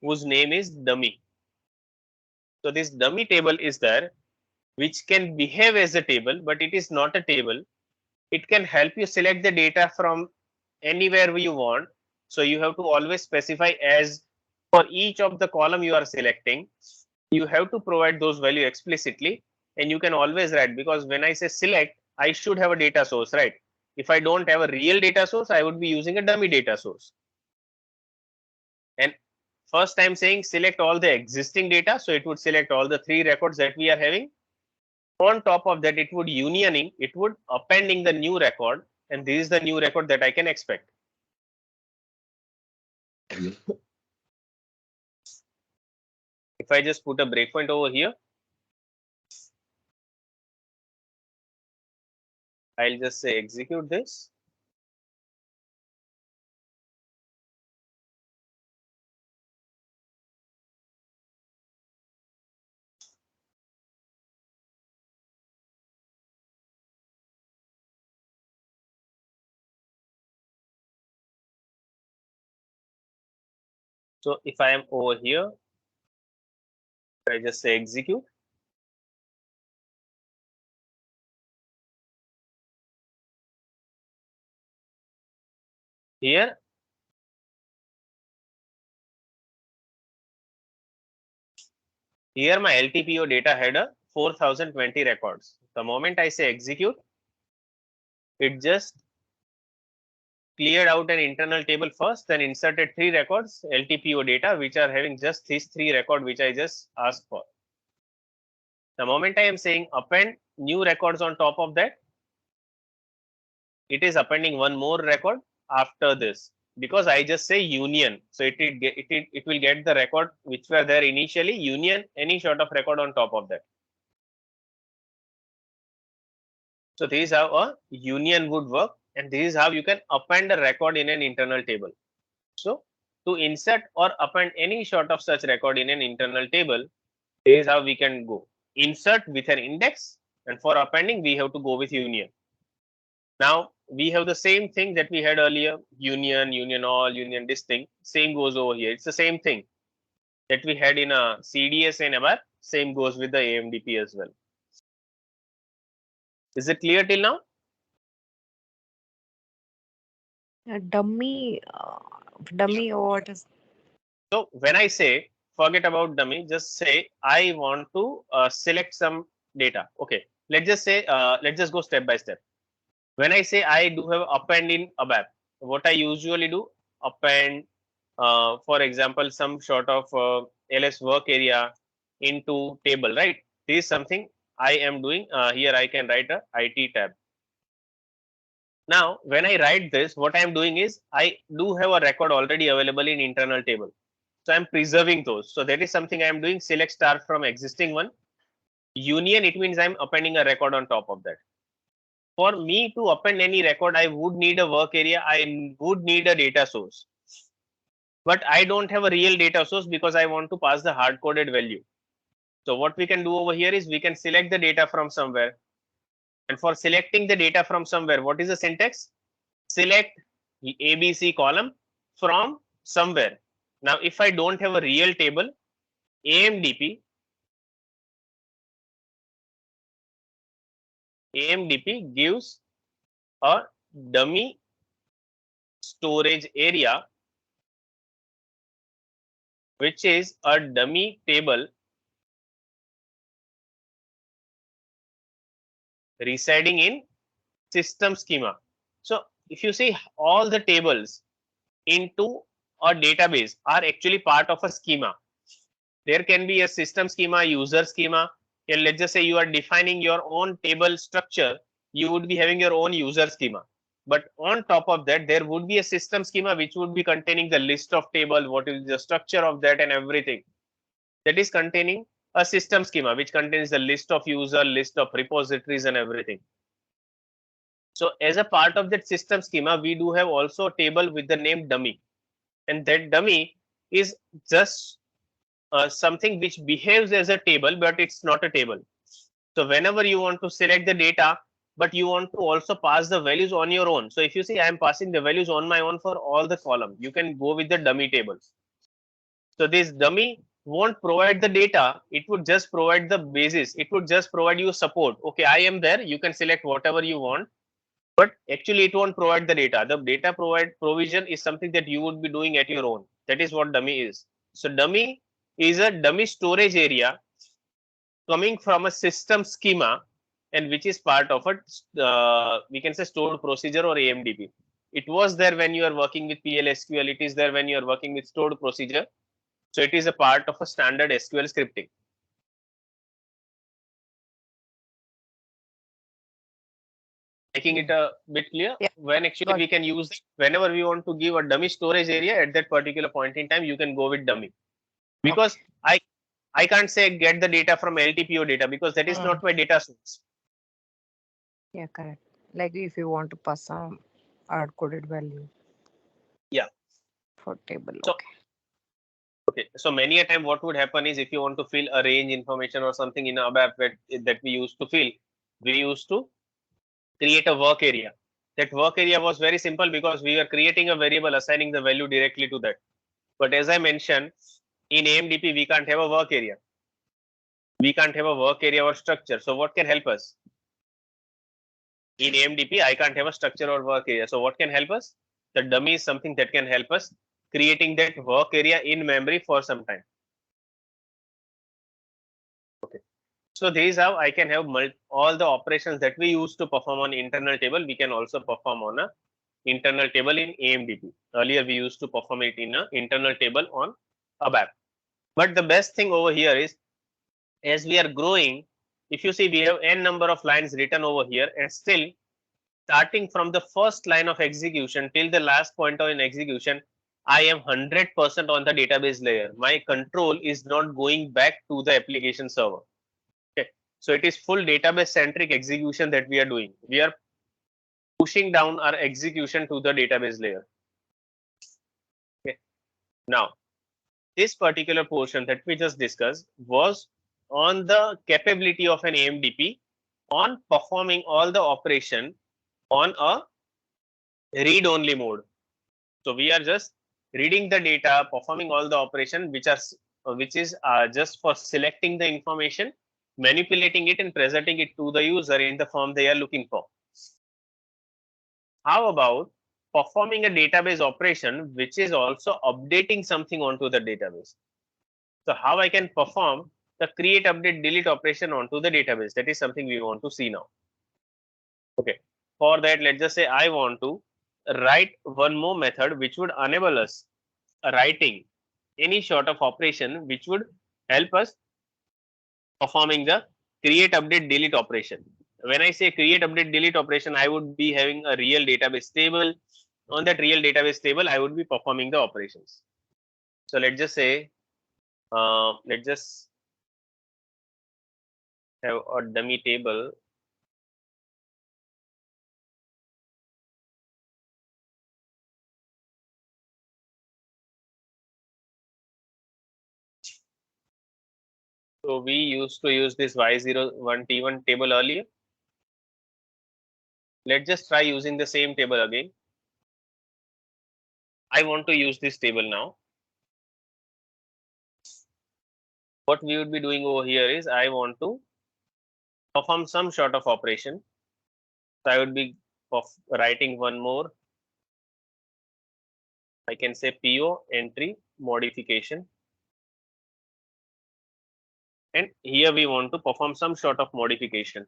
S1: whose name is dummy. So this dummy table is there, which can behave as a table, but it is not a table. It can help you select the data from anywhere you want. So you have to always specify as for each of the column you are selecting, you have to provide those value explicitly, and you can always write, because when I say select, I should have a data source, right? If I don't have a real data source, I would be using a dummy data source. And first I'm saying select all the existing data, so it would select all the 3 records that we are having. On top of that, it would unioning, it would appending the new record, and this is the new record that I can expect. If I just put a breakpoint over here, I'll just say execute this. So if I am over here, I just say execute. Here, my LTPO data had a 4020 records. The moment I say execute, it just cleared out an internal table first, then inserted 3 records LTPO data, which are having just these 3 records which I just asked for. The moment I am saying append new records on top of that, it is appending one more record after this, because I just say union. So it will get the record which were there initially, union any sort of record on top of that. So this is how a union would work, and this is how you can append a record in an internal table. So to insert or append any sort of such record in an internal table, this is how we can go. Insert with an index, and for appending we have to go with union. Now we have the same thing that we had earlier, union, union all, union this thing. Same goes over here. It's the same thing that we had in a CDS and ABAP. Same goes with the AMDP as well. Is it clear till now?
S2: Dummy, what is?
S1: So when I say forget about dummy, just say I want to select some data. Okay, let's just say let's just go step by step. When I say I do have append in ABAP, what I usually do, append, for example, some sort of LS work area into table, right? This is something I am doing. Here I can write a IT tab. Now, when I write this, what I am doing is I do have a record already available in internal table. So I'm preserving those. So that is something I am doing, select star from existing one. Union, it means I'm appending a record on top of that. For me to append any record, I would need a work area, I would need a data source. But I don't have a real data source because I want to pass the hard coded value. So what we can do over here is we can select the data from somewhere. And for selecting the data from somewhere, what is the syntax? Select the ABC column from somewhere. Now, if I don't have a real table, AMDP gives a dummy storage area, which is a dummy table residing in system schema. So if you see, all the tables into a database are actually part of a schema. There can be a system schema, user schema, and let's just say you are defining your own table structure, you would be having your own user schema. But on top of that, there would be a system schema which would be containing the list of table, what is the structure of that and everything. That is containing a system schema which contains the list of user, list of repositories and everything. So as a part of that system schema, we do have also a table with the name dummy, and that dummy is just something which behaves as a table, but it's not a table. So whenever you want to select the data, but you want to also pass the values on your own. So if you see, I am passing the values on my own for all the column, you can go with the dummy tables. So this dummy won't provide the data, it would just provide the basis, it would just provide you support. Okay, I am there, you can select whatever you want. but actually it won't provide the data. The data provision is something that you would be doing at your own. That is what dummy is. So dummy is a dummy storage area coming from a system schema, and which is part of a we can say stored procedure or AMDP. It was there when you are working with PLSQL. It is there when you are working with stored procedure. So it is a part of a standard SQL scripting. Making
S2: Yeah.
S1: it a bit clear,
S2: Yeah.
S1: when actually
S2: Got
S1: we can use it whenever we want to give a dummy storage area at that particular point in time, you can go with dummy.
S2: okay.
S1: Because I can't say get the data from LTPO data, because that is
S2: Mm.
S1: not my data source.
S2: Yeah, correct. Like if you want to pass some hard coded value
S1: Yeah.
S2: for table.
S1: So
S2: Okay.
S1: okay. So many a time what would happen is, if you want to fill a range information or something in a ABAP that we used to fill, we used to create a work area. That work area was very simple because we were creating a variable, assigning the value directly to that. But as I mentioned, in AMDP we can't have a work area. We can't have a work area or structure. So what can help us? In AMDP, I can't have a structure or work area. So what can help us? The dummy is something that can help us creating that work area in memory for some time. Okay. So this is how I can have all the operations that we used to perform on internal table. We can also perform on a internal table in AMDP. Earlier we used to perform it in a internal table on ABAP. But the best thing over here is, as we are growing, if you see, we have n number of lines written over here, and still starting from the first line of execution till the last point in execution, I am 100% on the database layer. My control is not going back to the application server. Okay. So it is full database centric execution that we are doing. We are pushing down our execution to the database layer. Okay. Now, this particular portion that we just discussed was on the capability of an AMDP on performing all the operation on a read only mode. So we are just reading the data, performing all the operation which is just for selecting the information, manipulating it, and presenting it to the user in the form they are looking for. How about performing a database operation which is also updating something onto the database? So how I can perform the create, update, delete operation onto the database? That is something we want to see now. Okay. For that, let's just say I want to write one more method which would enable us writing any sort of operation which would help us performing the create, update, delete operation. When I say create, update, delete operation, I would be having a real database table. On that real database table, I would be performing the operations. So let's just say, let's just have a dummy table. So we used to use this Y01T1 table earlier. Let's just try using the same table again. I want to use this table now. What we would be doing over here is, I want to perform some sort of operation. So I would be writing one more, I can say PO entry modification. And here we want to perform some sort of modification.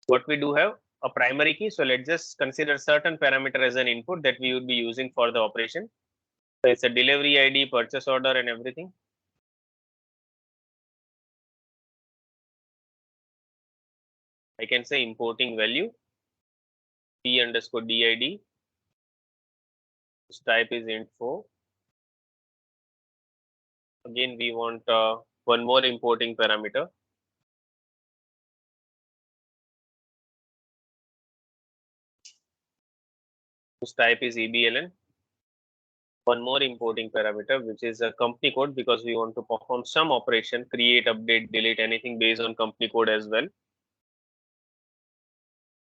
S1: What we do have a primary key. So let's just consider certain parameter as an input that we would be using for the operation. So it's a delivery ID, purchase order, and everything. I can say importing value p underscore did. This type is int4. Again, we want one more importing parameter. This type is EBLN. One more importing parameter, which is a company code, because we want to perform some operation, create, update, delete, anything based on company code as well.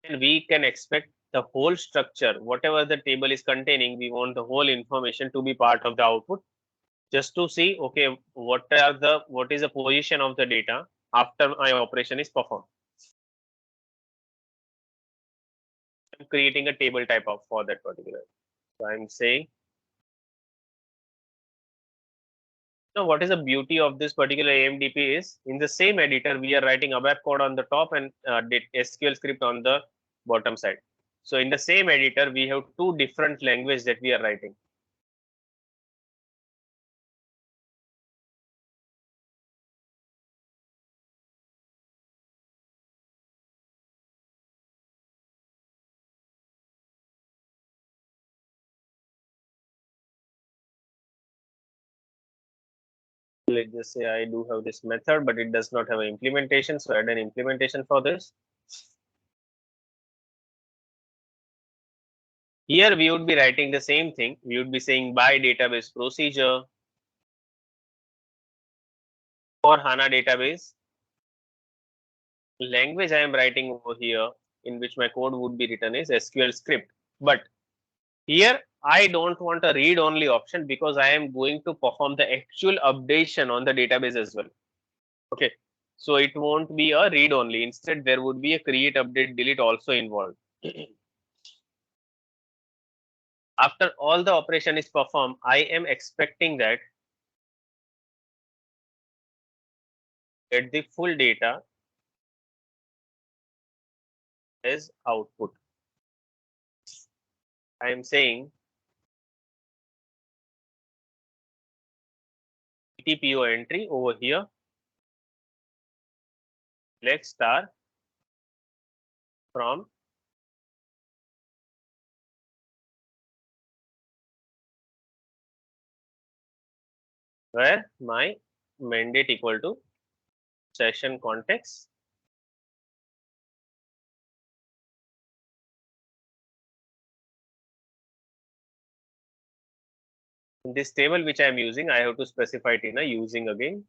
S1: And we can expect the whole structure, whatever the table is containing, we want the whole information to be part of the output, just to see, okay, what is the position of the data after my operation is performed. I'm creating a table type of for that particular. So I'm saying, now what is the beauty of this particular AMDP is in the same editor, we are writing ABAP code on the top and SQL script on the bottom side. So in the same editor, we have two different languages that we are writing. Let's just say I do have this method, but it does not have an implementation. So add an implementation for this. Here we would be writing the same thing. We would be saying by database procedure for HANA database. Language I am writing over here in which my code would be written is SQL script. But here I don't want a read only option because I am going to perform the actual updation on the database as well. Okay. So it won't be a read only. Instead, there would be a create, update, delete also involved. After all the operation is performed, I am expecting that get the full data as output. I am saying TPO entry over here, select star from where my mandate equal to session context. In this table which I am using, I have to specify it in a using again.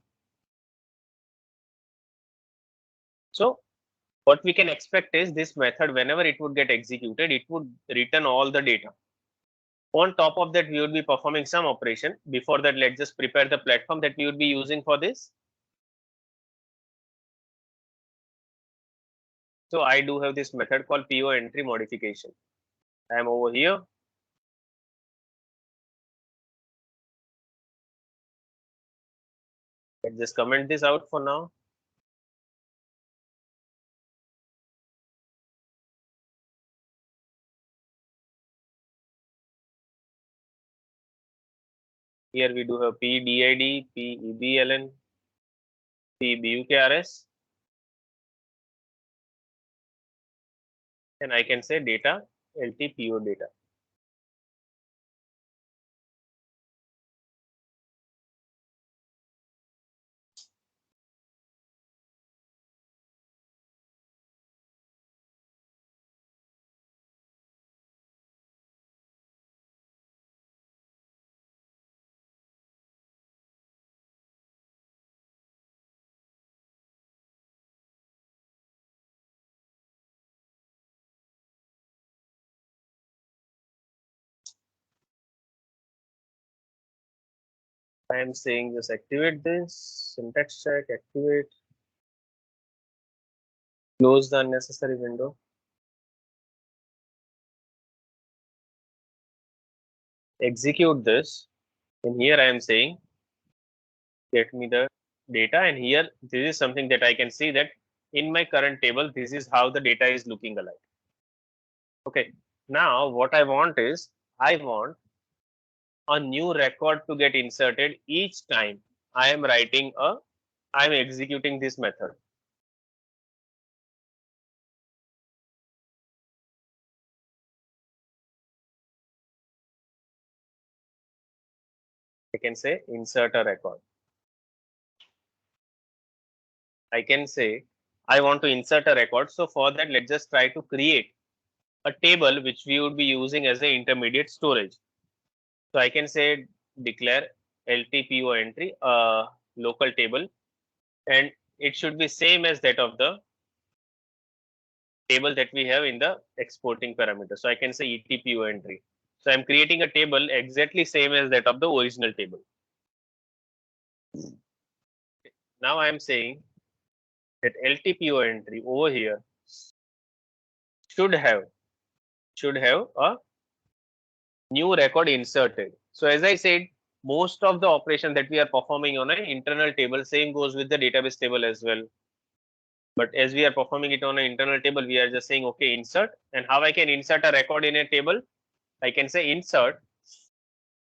S1: So what we can expect is this method, whenever it would get executed, it would return all the data. On top of that, we would be performing some operation. Before that, let's just prepare the platform that we would be using for this. So I do have this method called PO entry modification. I am over here. Let's just comment this out for now. Here we do have PDID, PEBLN, PBUKRS, and I can say data LTPO data. I am saying just activate this syntax check, activate, close the unnecessary window. Execute this. And here I am saying, get me the data. And here, this is something that I can see that in my current table, this is how the data is looking alike. Okay. Now, what I want is, I want a new record to get inserted each time I am executing this method. I can say insert a record. I can say I want to insert a record. So for that, let's just try to create a table which we would be using as an intermediate storage. So I can say declare LTPO entry, local table, and it should be same as that of the table that we have in the exporting parameter. So I can say ETPO entry. So I'm creating a table exactly same as that of the original table. Now I'm saying that LTPO entry over here should have should have a new record inserted. So as I said, most of the operation that we are performing on an internal table, same goes with the database table as well. But as we are performing it on an internal table, we are just saying, okay, insert. And how I can insert a record in a table? I can say insert,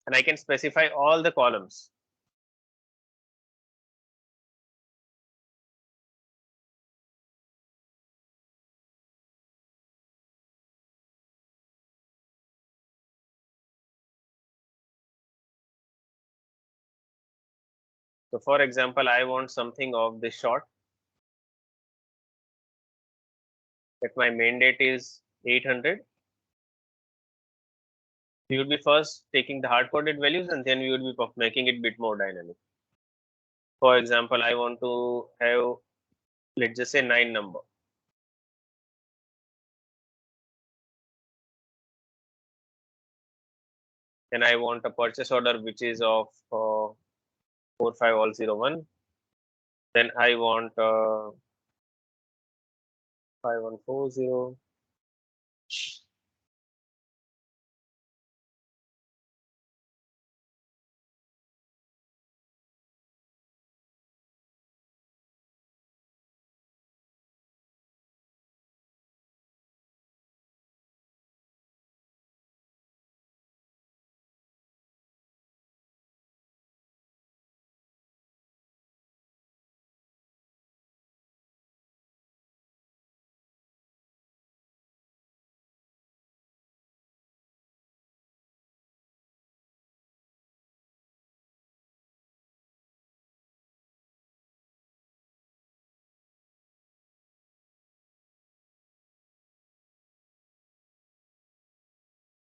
S1: and I can specify all the columns. So for example, I want something of this sort, that my main date is 800. We would be first taking the hard-coded values, and then we would be making it a bit more dynamic. For example, I want to have, let's just say, 9 number. Then I want a purchase order which is of 45001. Then I want 5140.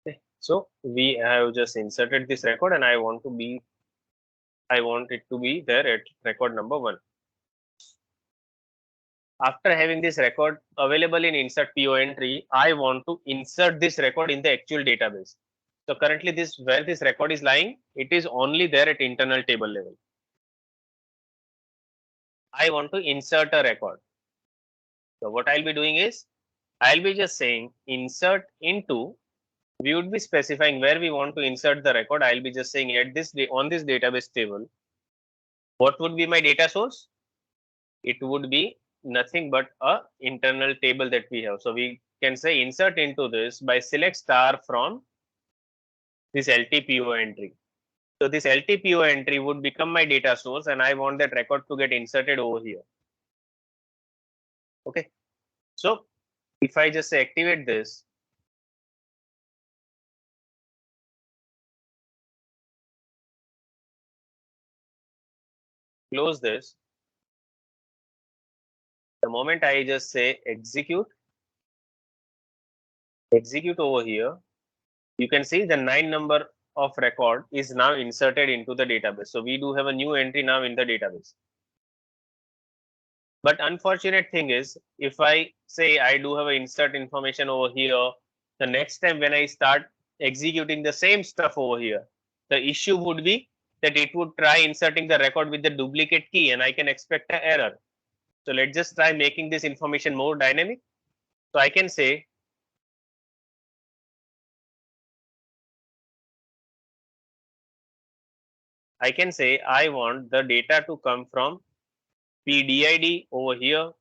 S1: Okay. So we have just inserted this record, and I want it to be there at record number 1. After having this record available in insert PO entry, I want to insert this record in the actual database. So currently where this record is lying, it is only there at internal table level. I want to insert a record. So what I'll be doing is, I'll be just saying insert into, we would be specifying where we want to insert the record. I'll be just saying at this on this database table, what would be my data source? It would be nothing but a internal table that we have. So we can say insert into this by select star from this LTPO entry. So this LTPO entry would become my data source, and I want that record to get inserted over here. Okay. So if I just say activate this, close this, the moment I just say execute over here, you can see the 9 number of record is now inserted into the database. So we do have a new entry now in the database. But unfortunate thing is, if I say I do have a insert information over here, the next time when I start executing the same stuff over here, the issue would be that it would try inserting the record with the duplicate key, and I can expect an error. So let's just try making this information more dynamic. So I can say I want the data to come from PDID over here,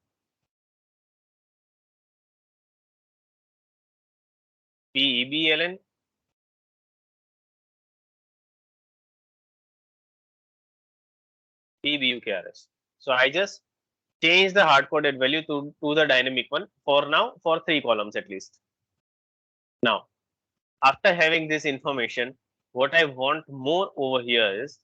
S1: PEBLN, PBUKRS. So I just change the hard coded value to the dynamic one for now, for 3 columns at least. Now, after having this information, what I want more over here is,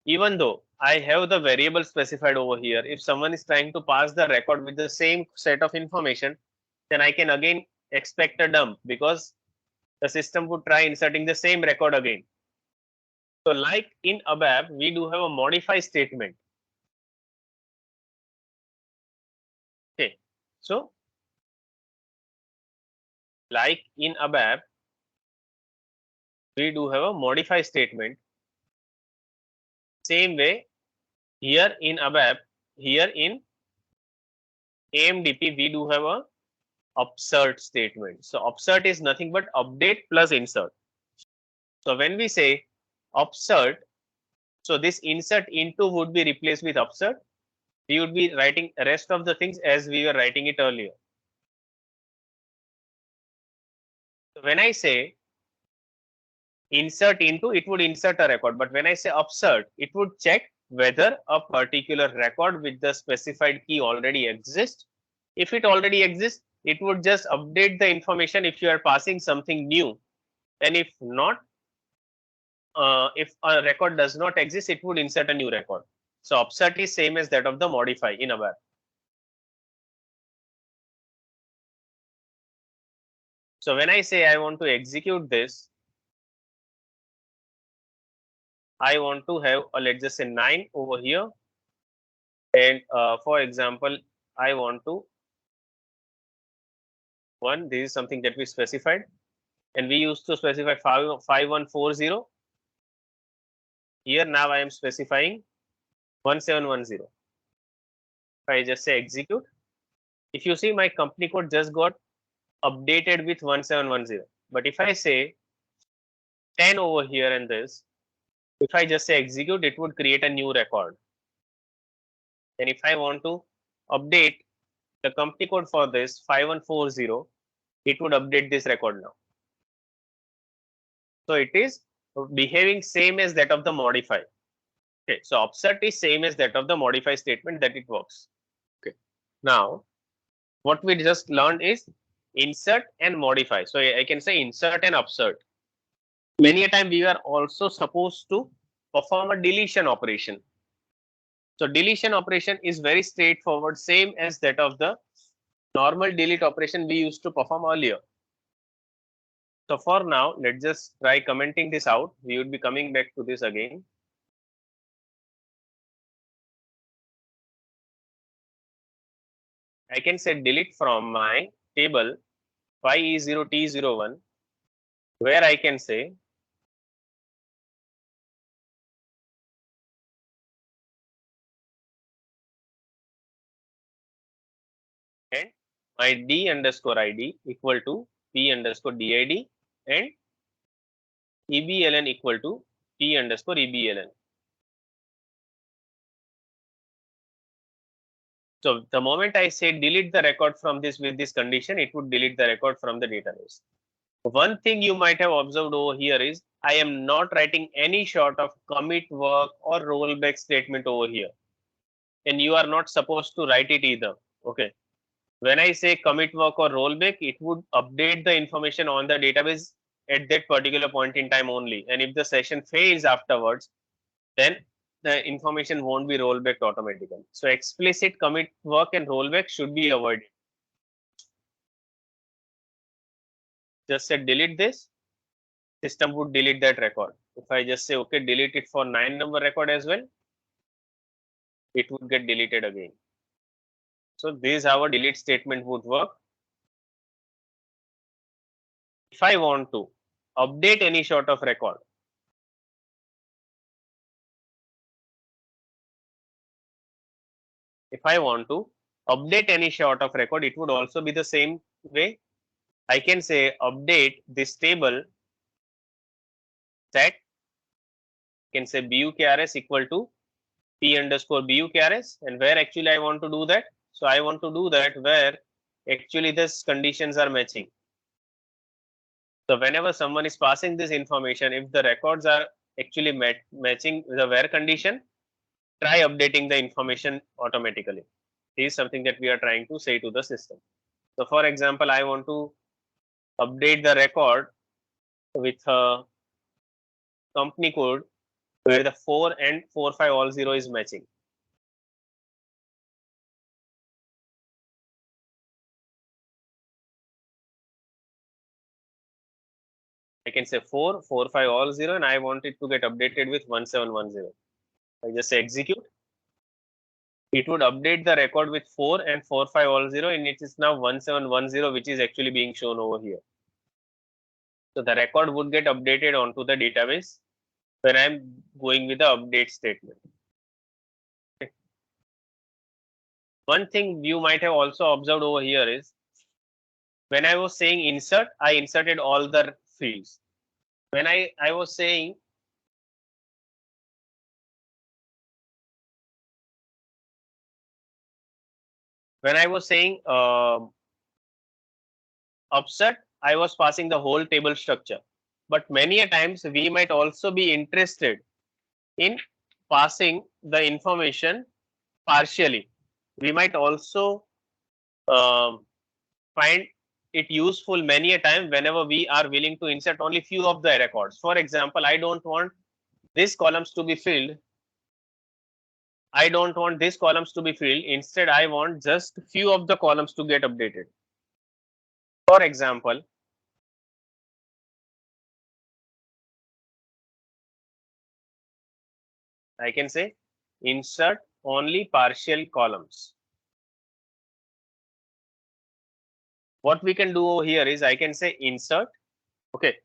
S1: even though I have the variable specified over here, if someone is trying to pass the record with the same set of information, then I can again expect a dump, because the system would try inserting the same record again. So like in ABAP, we do have a modify statement. Okay. So like in ABAP, we do have a modify statement. Same way here in ABAP, here in AMDP, we do have a upsert statement. So upsert is nothing but update plus insert. So when we say upsert, so this insert into would be replaced with upsert. We would be writing rest of the things as we were writing it earlier. So when I say insert into, it would insert a record. But when I say upsert, it would check whether a particular record with the specified key already exists. If it already exists, it would just update the information if you are passing something new. And if not, if a record does not exist, it would insert a new record. So upsert is same as that of the modify in ABAP. So when I say I want to execute this, I want to have let's just say 9 over here, and for example, I want to 1. This is something that we specified, and we used to specify 5140. Here now I am specifying 1710. If I just say execute, if you see my company code just got updated with 1710. But if I say 10 over here and this, if I just say execute, it would create a new record. And if I want to update the company code for this 5140, it would update this record now. So it is behaving same as that of the modify. Okay, so upsert is same as that of the modify statement that it works. Okay. Now, what we just learned is insert and modify. So I can say insert and upsert. Many a time we are also supposed to perform a deletion operation. So deletion operation is very straightforward, same as that of the normal delete operation we used to perform earlier. So for now, let's just try commenting this out. We would be coming back to this again. I can say delete from my table Y0T01, where I can say and my D underscore ID equal to P underscore DID and EBLN equal to P underscore EBLN. So the moment I say delete the record from this with this condition, it would delete the record from the database. One thing you might have observed over here is I am not writing any sort of commit work or rollback statement over here. And you are not supposed to write it either. Okay. When I say commit work or rollback, it would update the information on the database at that particular point in time only. And if the session fails afterwards, then the information won't be rolled back automatically. So explicit commit work and rollback should be avoided. Just say delete this, system would delete that record. If I just say okay, delete it for 9 number record as well, it would get deleted again. So this is how a delete statement would work. If I want to update any sort of record, if I want to update any sort of record, it would also be the same way. I can say update this table set, can say BUKRS equal to P underscore BUKRS, and where actually I want to do that. So I want to do that where actually these conditions are matching. So whenever someone is passing this information, if the records are actually matching the where condition, try updating the information automatically. This is something that we are trying to say to the system. So for example, I want to update the record with a company code where the 4 and 4500 is matching. I can say 44500 and I want it to get updated with 1710. I just say execute. It would update the record with 4 and 4500 and it is now 1710, which is actually being shown over here. So the record would get updated onto the database when I'm going with the update statement. Okay. One thing you might have also observed over here is When I was saying insert, I inserted all the fields. When I was saying upset, I was passing the whole table structure. But many a times we might also be interested in passing the information partially. We might also um, find it useful many a time whenever we are willing to insert only few of the records. For example, I don't want these columns to be filled. I don't want these columns to be filled. Instead, I want just few of the columns to get updated. For example, I can say insert only partial columns. What we can do over here is I can say insert. Okay.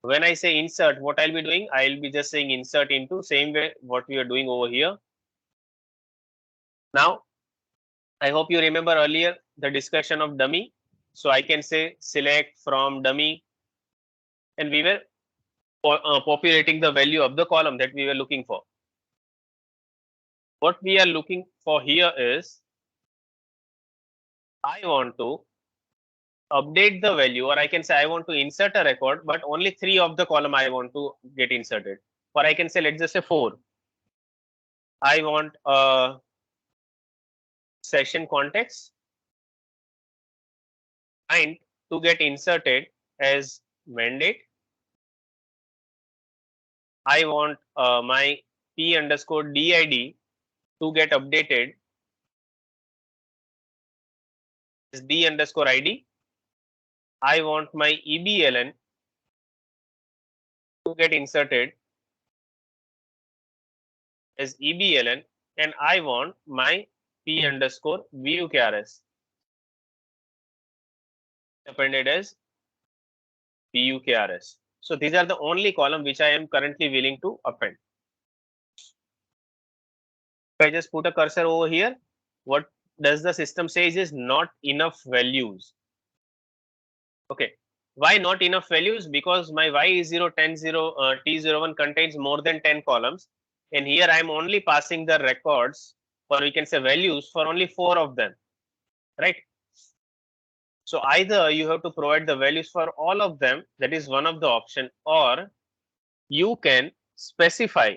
S1: When I say insert, what I'll be doing, I'll be just saying insert into same way what we are doing over here. Now, I hope you remember earlier the discussion of dummy. So I can say select from dummy, and we were populating the value of the column that we were looking for. What we are looking for here is I want to update the value, or I can say I want to insert a record, but only 3 of the column I want to get inserted. Or I can say, let's just say 4. I want a session context and to get inserted as mandate. I want my p underscore did to get updated as d underscore id. I want my ebln to get inserted as ebln, and I want my p underscore vukrs appended as vukrs. So these are the only column which I am currently willing to append. If I just put a cursor over here, what does the system says is not enough values. Okay. Why not enough values? Because my y0 10 0 t01 contains more than 10 columns, and here I am only passing the records, or we can say values, for only 4 of them, right? So either you have to provide the values for all of them, that is one of the option, or you can specify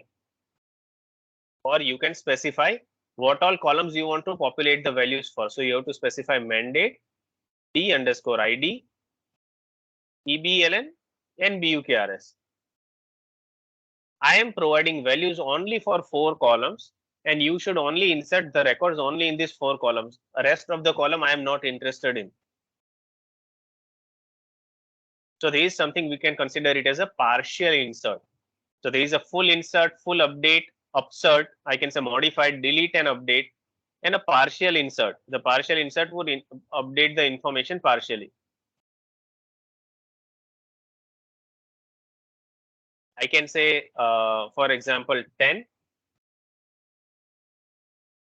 S1: what all columns you want to populate the values for. So you have to specify mandate, d underscore id, ebln, and bukrs. I am providing values only for 4 columns, and you should only insert the records only in these 4 columns. The rest of the column I am not interested in. So there is something we can consider it as a partial insert. So there is a full insert, full update, upsert, I can say modified, delete and update, and a partial insert. The partial insert would update the information partially. I can say, for example, 10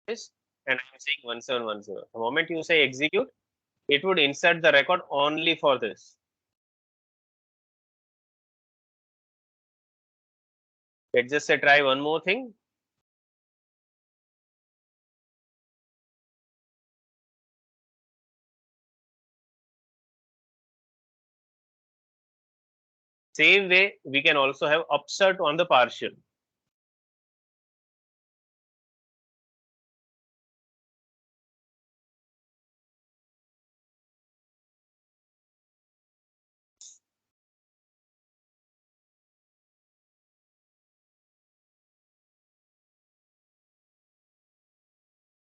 S1: is, and I'm saying 1710. The moment you say execute, it would insert the record only for this. Let's just say try one more thing. Same way, we can also have upsert on the partial.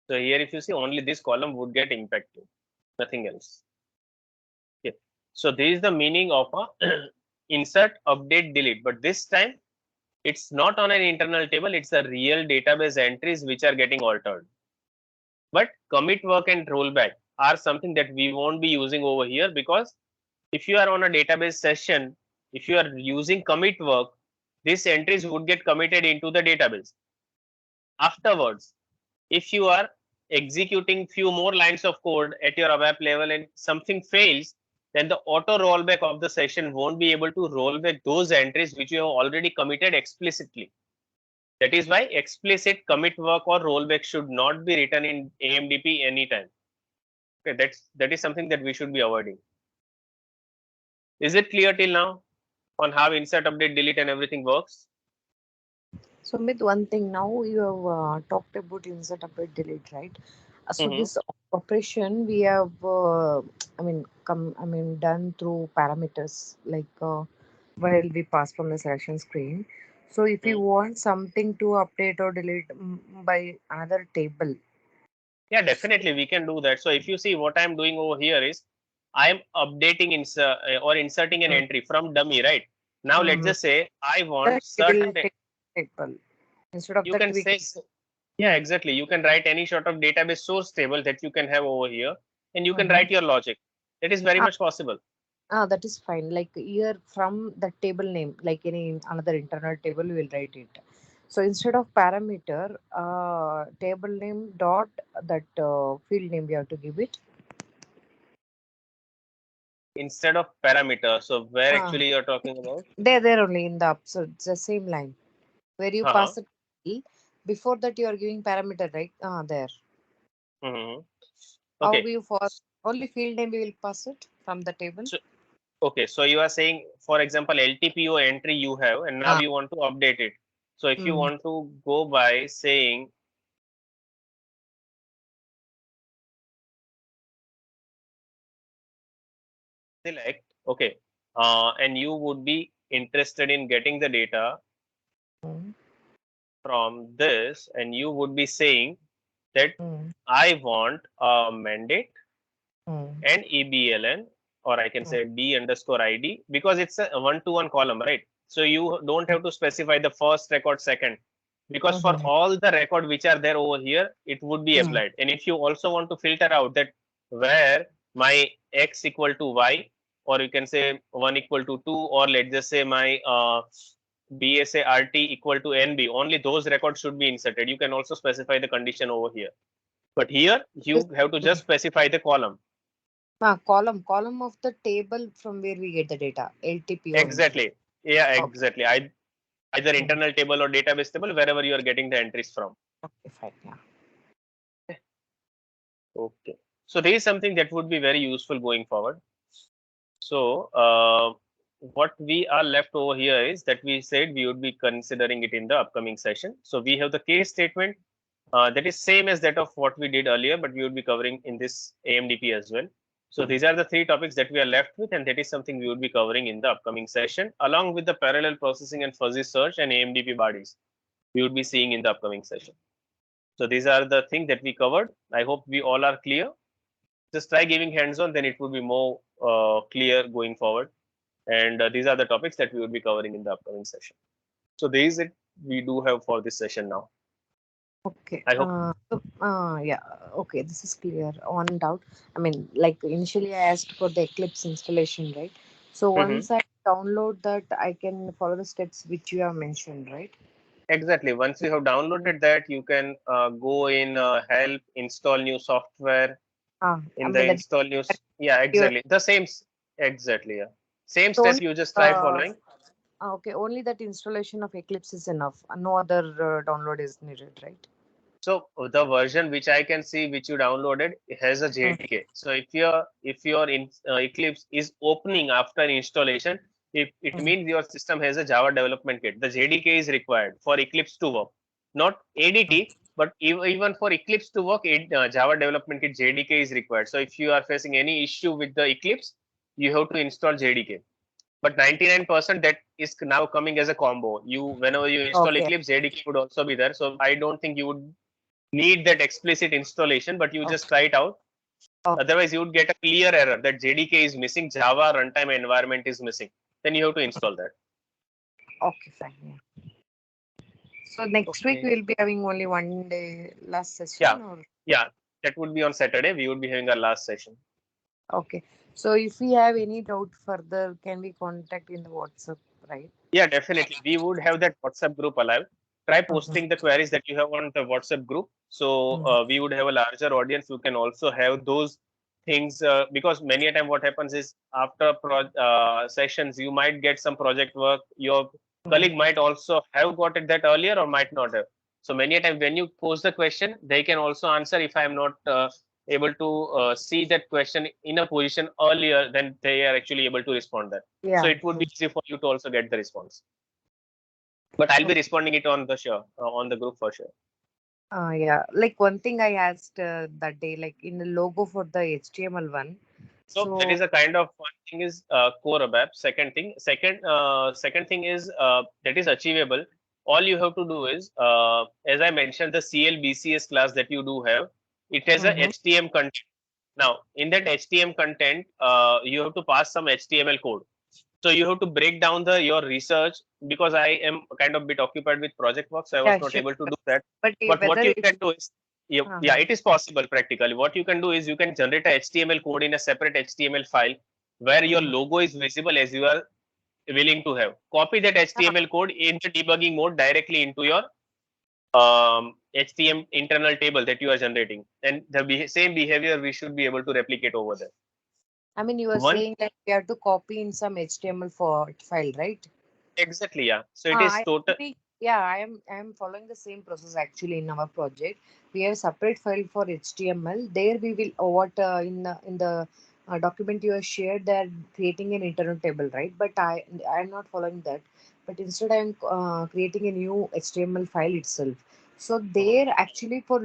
S1: So here, if you see, only this column would get impacted, nothing else. Okay. So this is the meaning of a insert, update, delete. But this time, it's not on an internal table. It's a real database entries which are getting altered. But commit work and rollback are something that we won't be using over here, because if you are on a database session, if you are using commit work, these entries would get committed into the database. Afterwards, if you are executing few more lines of code at your ABAP level and something fails, then the auto rollback of the session won't be able to roll back those entries which you have already committed explicitly. That is why explicit commit work or rollback should not be written in AMDP anytime. Okay, that is something that we should be avoiding. Is it clear till now on how insert, update, delete, and everything works?
S2: So, with one thing, now you have talked about insert, update, delete, right? So
S1: Mm-hmm.
S2: this operation we have, done through parameters like while we pass from the selection screen. So if you want something to update or delete by another table,
S1: Yeah, definitely we can do that. So if you see what I'm doing over here is I am updating or inserting an
S2: mm,
S1: entry from dummy, right? Now let's
S2: mm,
S1: just say I want
S2: that we will
S1: certain.
S2: take table. Instead of
S1: You
S2: that,
S1: can
S2: we
S1: say,
S2: can.
S1: yeah, exactly. You can write any sort of database source table that you can have over here, and you can
S2: Mm-hmm.
S1: write your logic. That is very much possible.
S2: That is fine. Like here from the table name, like any another internal table, we will write it. So instead of parameter, table name dot that field name we have to give it.
S1: Instead of parameter. So where
S2: Ah,
S1: actually you're talking about?
S2: there only in the up. So it's the same line where you
S1: Uh-huh.
S2: pass it. Before that, you are giving parameter, right? There.
S1: Mm-hmm.
S2: How
S1: Okay.
S2: we for only field name we will pass it from the table.
S1: So okay, so you are saying, for example, LTPO entry you have, and now
S2: Ah.
S1: you want to update it. So if you
S2: Mm,
S1: want to go by saying select, okay, and you would be interested in getting the data
S2: mm,
S1: from this, and you would be saying that
S2: mm,
S1: I want a mandate
S2: mm,
S1: and EBLN, or I can
S2: mm,
S1: say D underscore ID, because it's a one-to-one column, right? So you don't have to specify the first record, second, because for
S2: mm,
S1: all the record which are there over here, it would be
S2: mm,
S1: applied. And if you also want to filter out that where my X equal to Y, or you can say 1 equal to 2, or let's just say my BSA RT equal to NB, only those records should be inserted. You can also specify the condition over here. But here
S2: this-
S1: you have to
S2: mm.
S1: just specify the column.
S2: Column of the table from where we get the data, LTPO entry.
S1: Exactly. Yeah,
S2: Okay.
S1: exactly. Either
S2: Mm.
S1: internal table or database table, wherever you are getting the entries from.
S2: Okay, fine. Yeah.
S1: Okay. So this is something that would be very useful going forward. So what we are left over here is that we said we would be considering it in the upcoming session. So we have the case statement that is same as that of what we did earlier, but we would be covering in this AMDP as well. So these are the three topics that we are left with, and that is something we would be covering in the upcoming session, along with the parallel processing and fuzzy search and AMDP bodies we would be seeing in the upcoming session. So these are the things that we covered. I hope we all are clear. Just try giving hands-on, then it would be more clear going forward. And these are the topics that we would be covering in the upcoming session. So there is it we do have for this session now.
S2: Okay.
S1: I hope.
S2: Yeah. Okay. This is clear. One doubt. I mean, like initially I asked for the Eclipse installation, right? So
S1: Mhm.
S2: once I download that, I can follow the steps which you have mentioned, right?
S1: Exactly. Once you have downloaded that, you can go in help, install new software.
S2: I
S1: In the
S2: mean that.
S1: install news, yeah,
S2: Your
S1: exactly. The same, exactly, yeah. Same
S2: so
S1: step
S2: only
S1: you just try
S2: uh,
S1: following.
S2: okay, only that installation of Eclipse is enough. No other download is needed, right?
S1: So the version which I can see which you downloaded has a
S2: Mm,
S1: JDK. So if your Eclipse is opening after installation, if it
S2: mm,
S1: means your system has a Java development kit. The JDK is required for Eclipse to work, not
S2: mm.
S1: ADT, but even for Eclipse to work, Java development kit JDK is required. So if you are facing any issue with the Eclipse, you have to install JDK. But 99% that is now coming as a combo. You whenever you install
S2: Okay.
S1: Eclipse, JDK would also be there. So I don't think you would need that explicit installation, but you just
S2: Okay.
S1: try it out.
S2: Okay.
S1: Otherwise, you would get a clear error that JDK is missing, Java runtime environment is missing. Then you have to install that.
S2: Okay. Fine. Yeah. So next week
S1: Okay.
S2: we will be having only one day last
S1: Yeah,
S2: session, or
S1: yeah. That would be on Saturday. We would be having our last session.
S2: okay. So if we have any doubt further, can we contact in the WhatsApp, right?
S1: Yeah, definitely. We would have that WhatsApp group alive. Try
S2: Mm-hmm.
S1: posting the queries that you have on the WhatsApp group. So
S2: Mm-hmm.
S1: we would have a larger audience who can also have those things, because many a time what happens is after sessions you might get some project work, your
S2: Mhm.
S1: colleague might also have got it that earlier or might not have. So many a time when you pose the question, they can also answer if I am not able to see that question in a position earlier, then they are actually able to respond that. So
S2: Yeah.
S1: it would be
S2: Mm.
S1: easy for you to also get the response. But I'll be
S2: Okay.
S1: responding it on the show, on the group for sure.
S2: Yeah. Like one thing I asked that day, like in the logo for the HTML one.
S1: So that is
S2: So.
S1: a kind of one thing is core ABAP. Second thing is that is achievable. All you have to do is, as I mentioned, the CLBCS class that you do have, it has a
S2: Mhm.
S1: HTML content. Now, in that HTML content, you have to pass some HTML code. So you have to break down the your research, because I am kind of bit occupied with project work, so I was
S2: Yeah,
S1: not
S2: sure,
S1: able to
S2: sure.
S1: do that.
S2: But
S1: But what
S2: whether
S1: you
S2: if.
S1: can do is, yeah, yeah,
S2: Uh-huh.
S1: it is possible practically. What you can do is you can generate a HTML code in a separate HTML file where your
S2: Mhm.
S1: logo is visible as you are willing to have. Copy that
S2: Ah,
S1: HTML code in the debugging mode directly into your HTML internal table that you are generating, and the same behavior we should be able to replicate over there.
S2: I mean, you were
S1: One
S2: saying like we have to copy in some HTML for file, right?
S1: exactly, yeah. So it is
S2: I
S1: total.
S2: actually, yeah, I am following the same process actually in our project. We have separate file for HTML. There we will what in the document you have shared that creating an internal table, right? But I am not following that. But instead I am creating a new HTML file itself. So
S1: Mhm.
S2: there actually for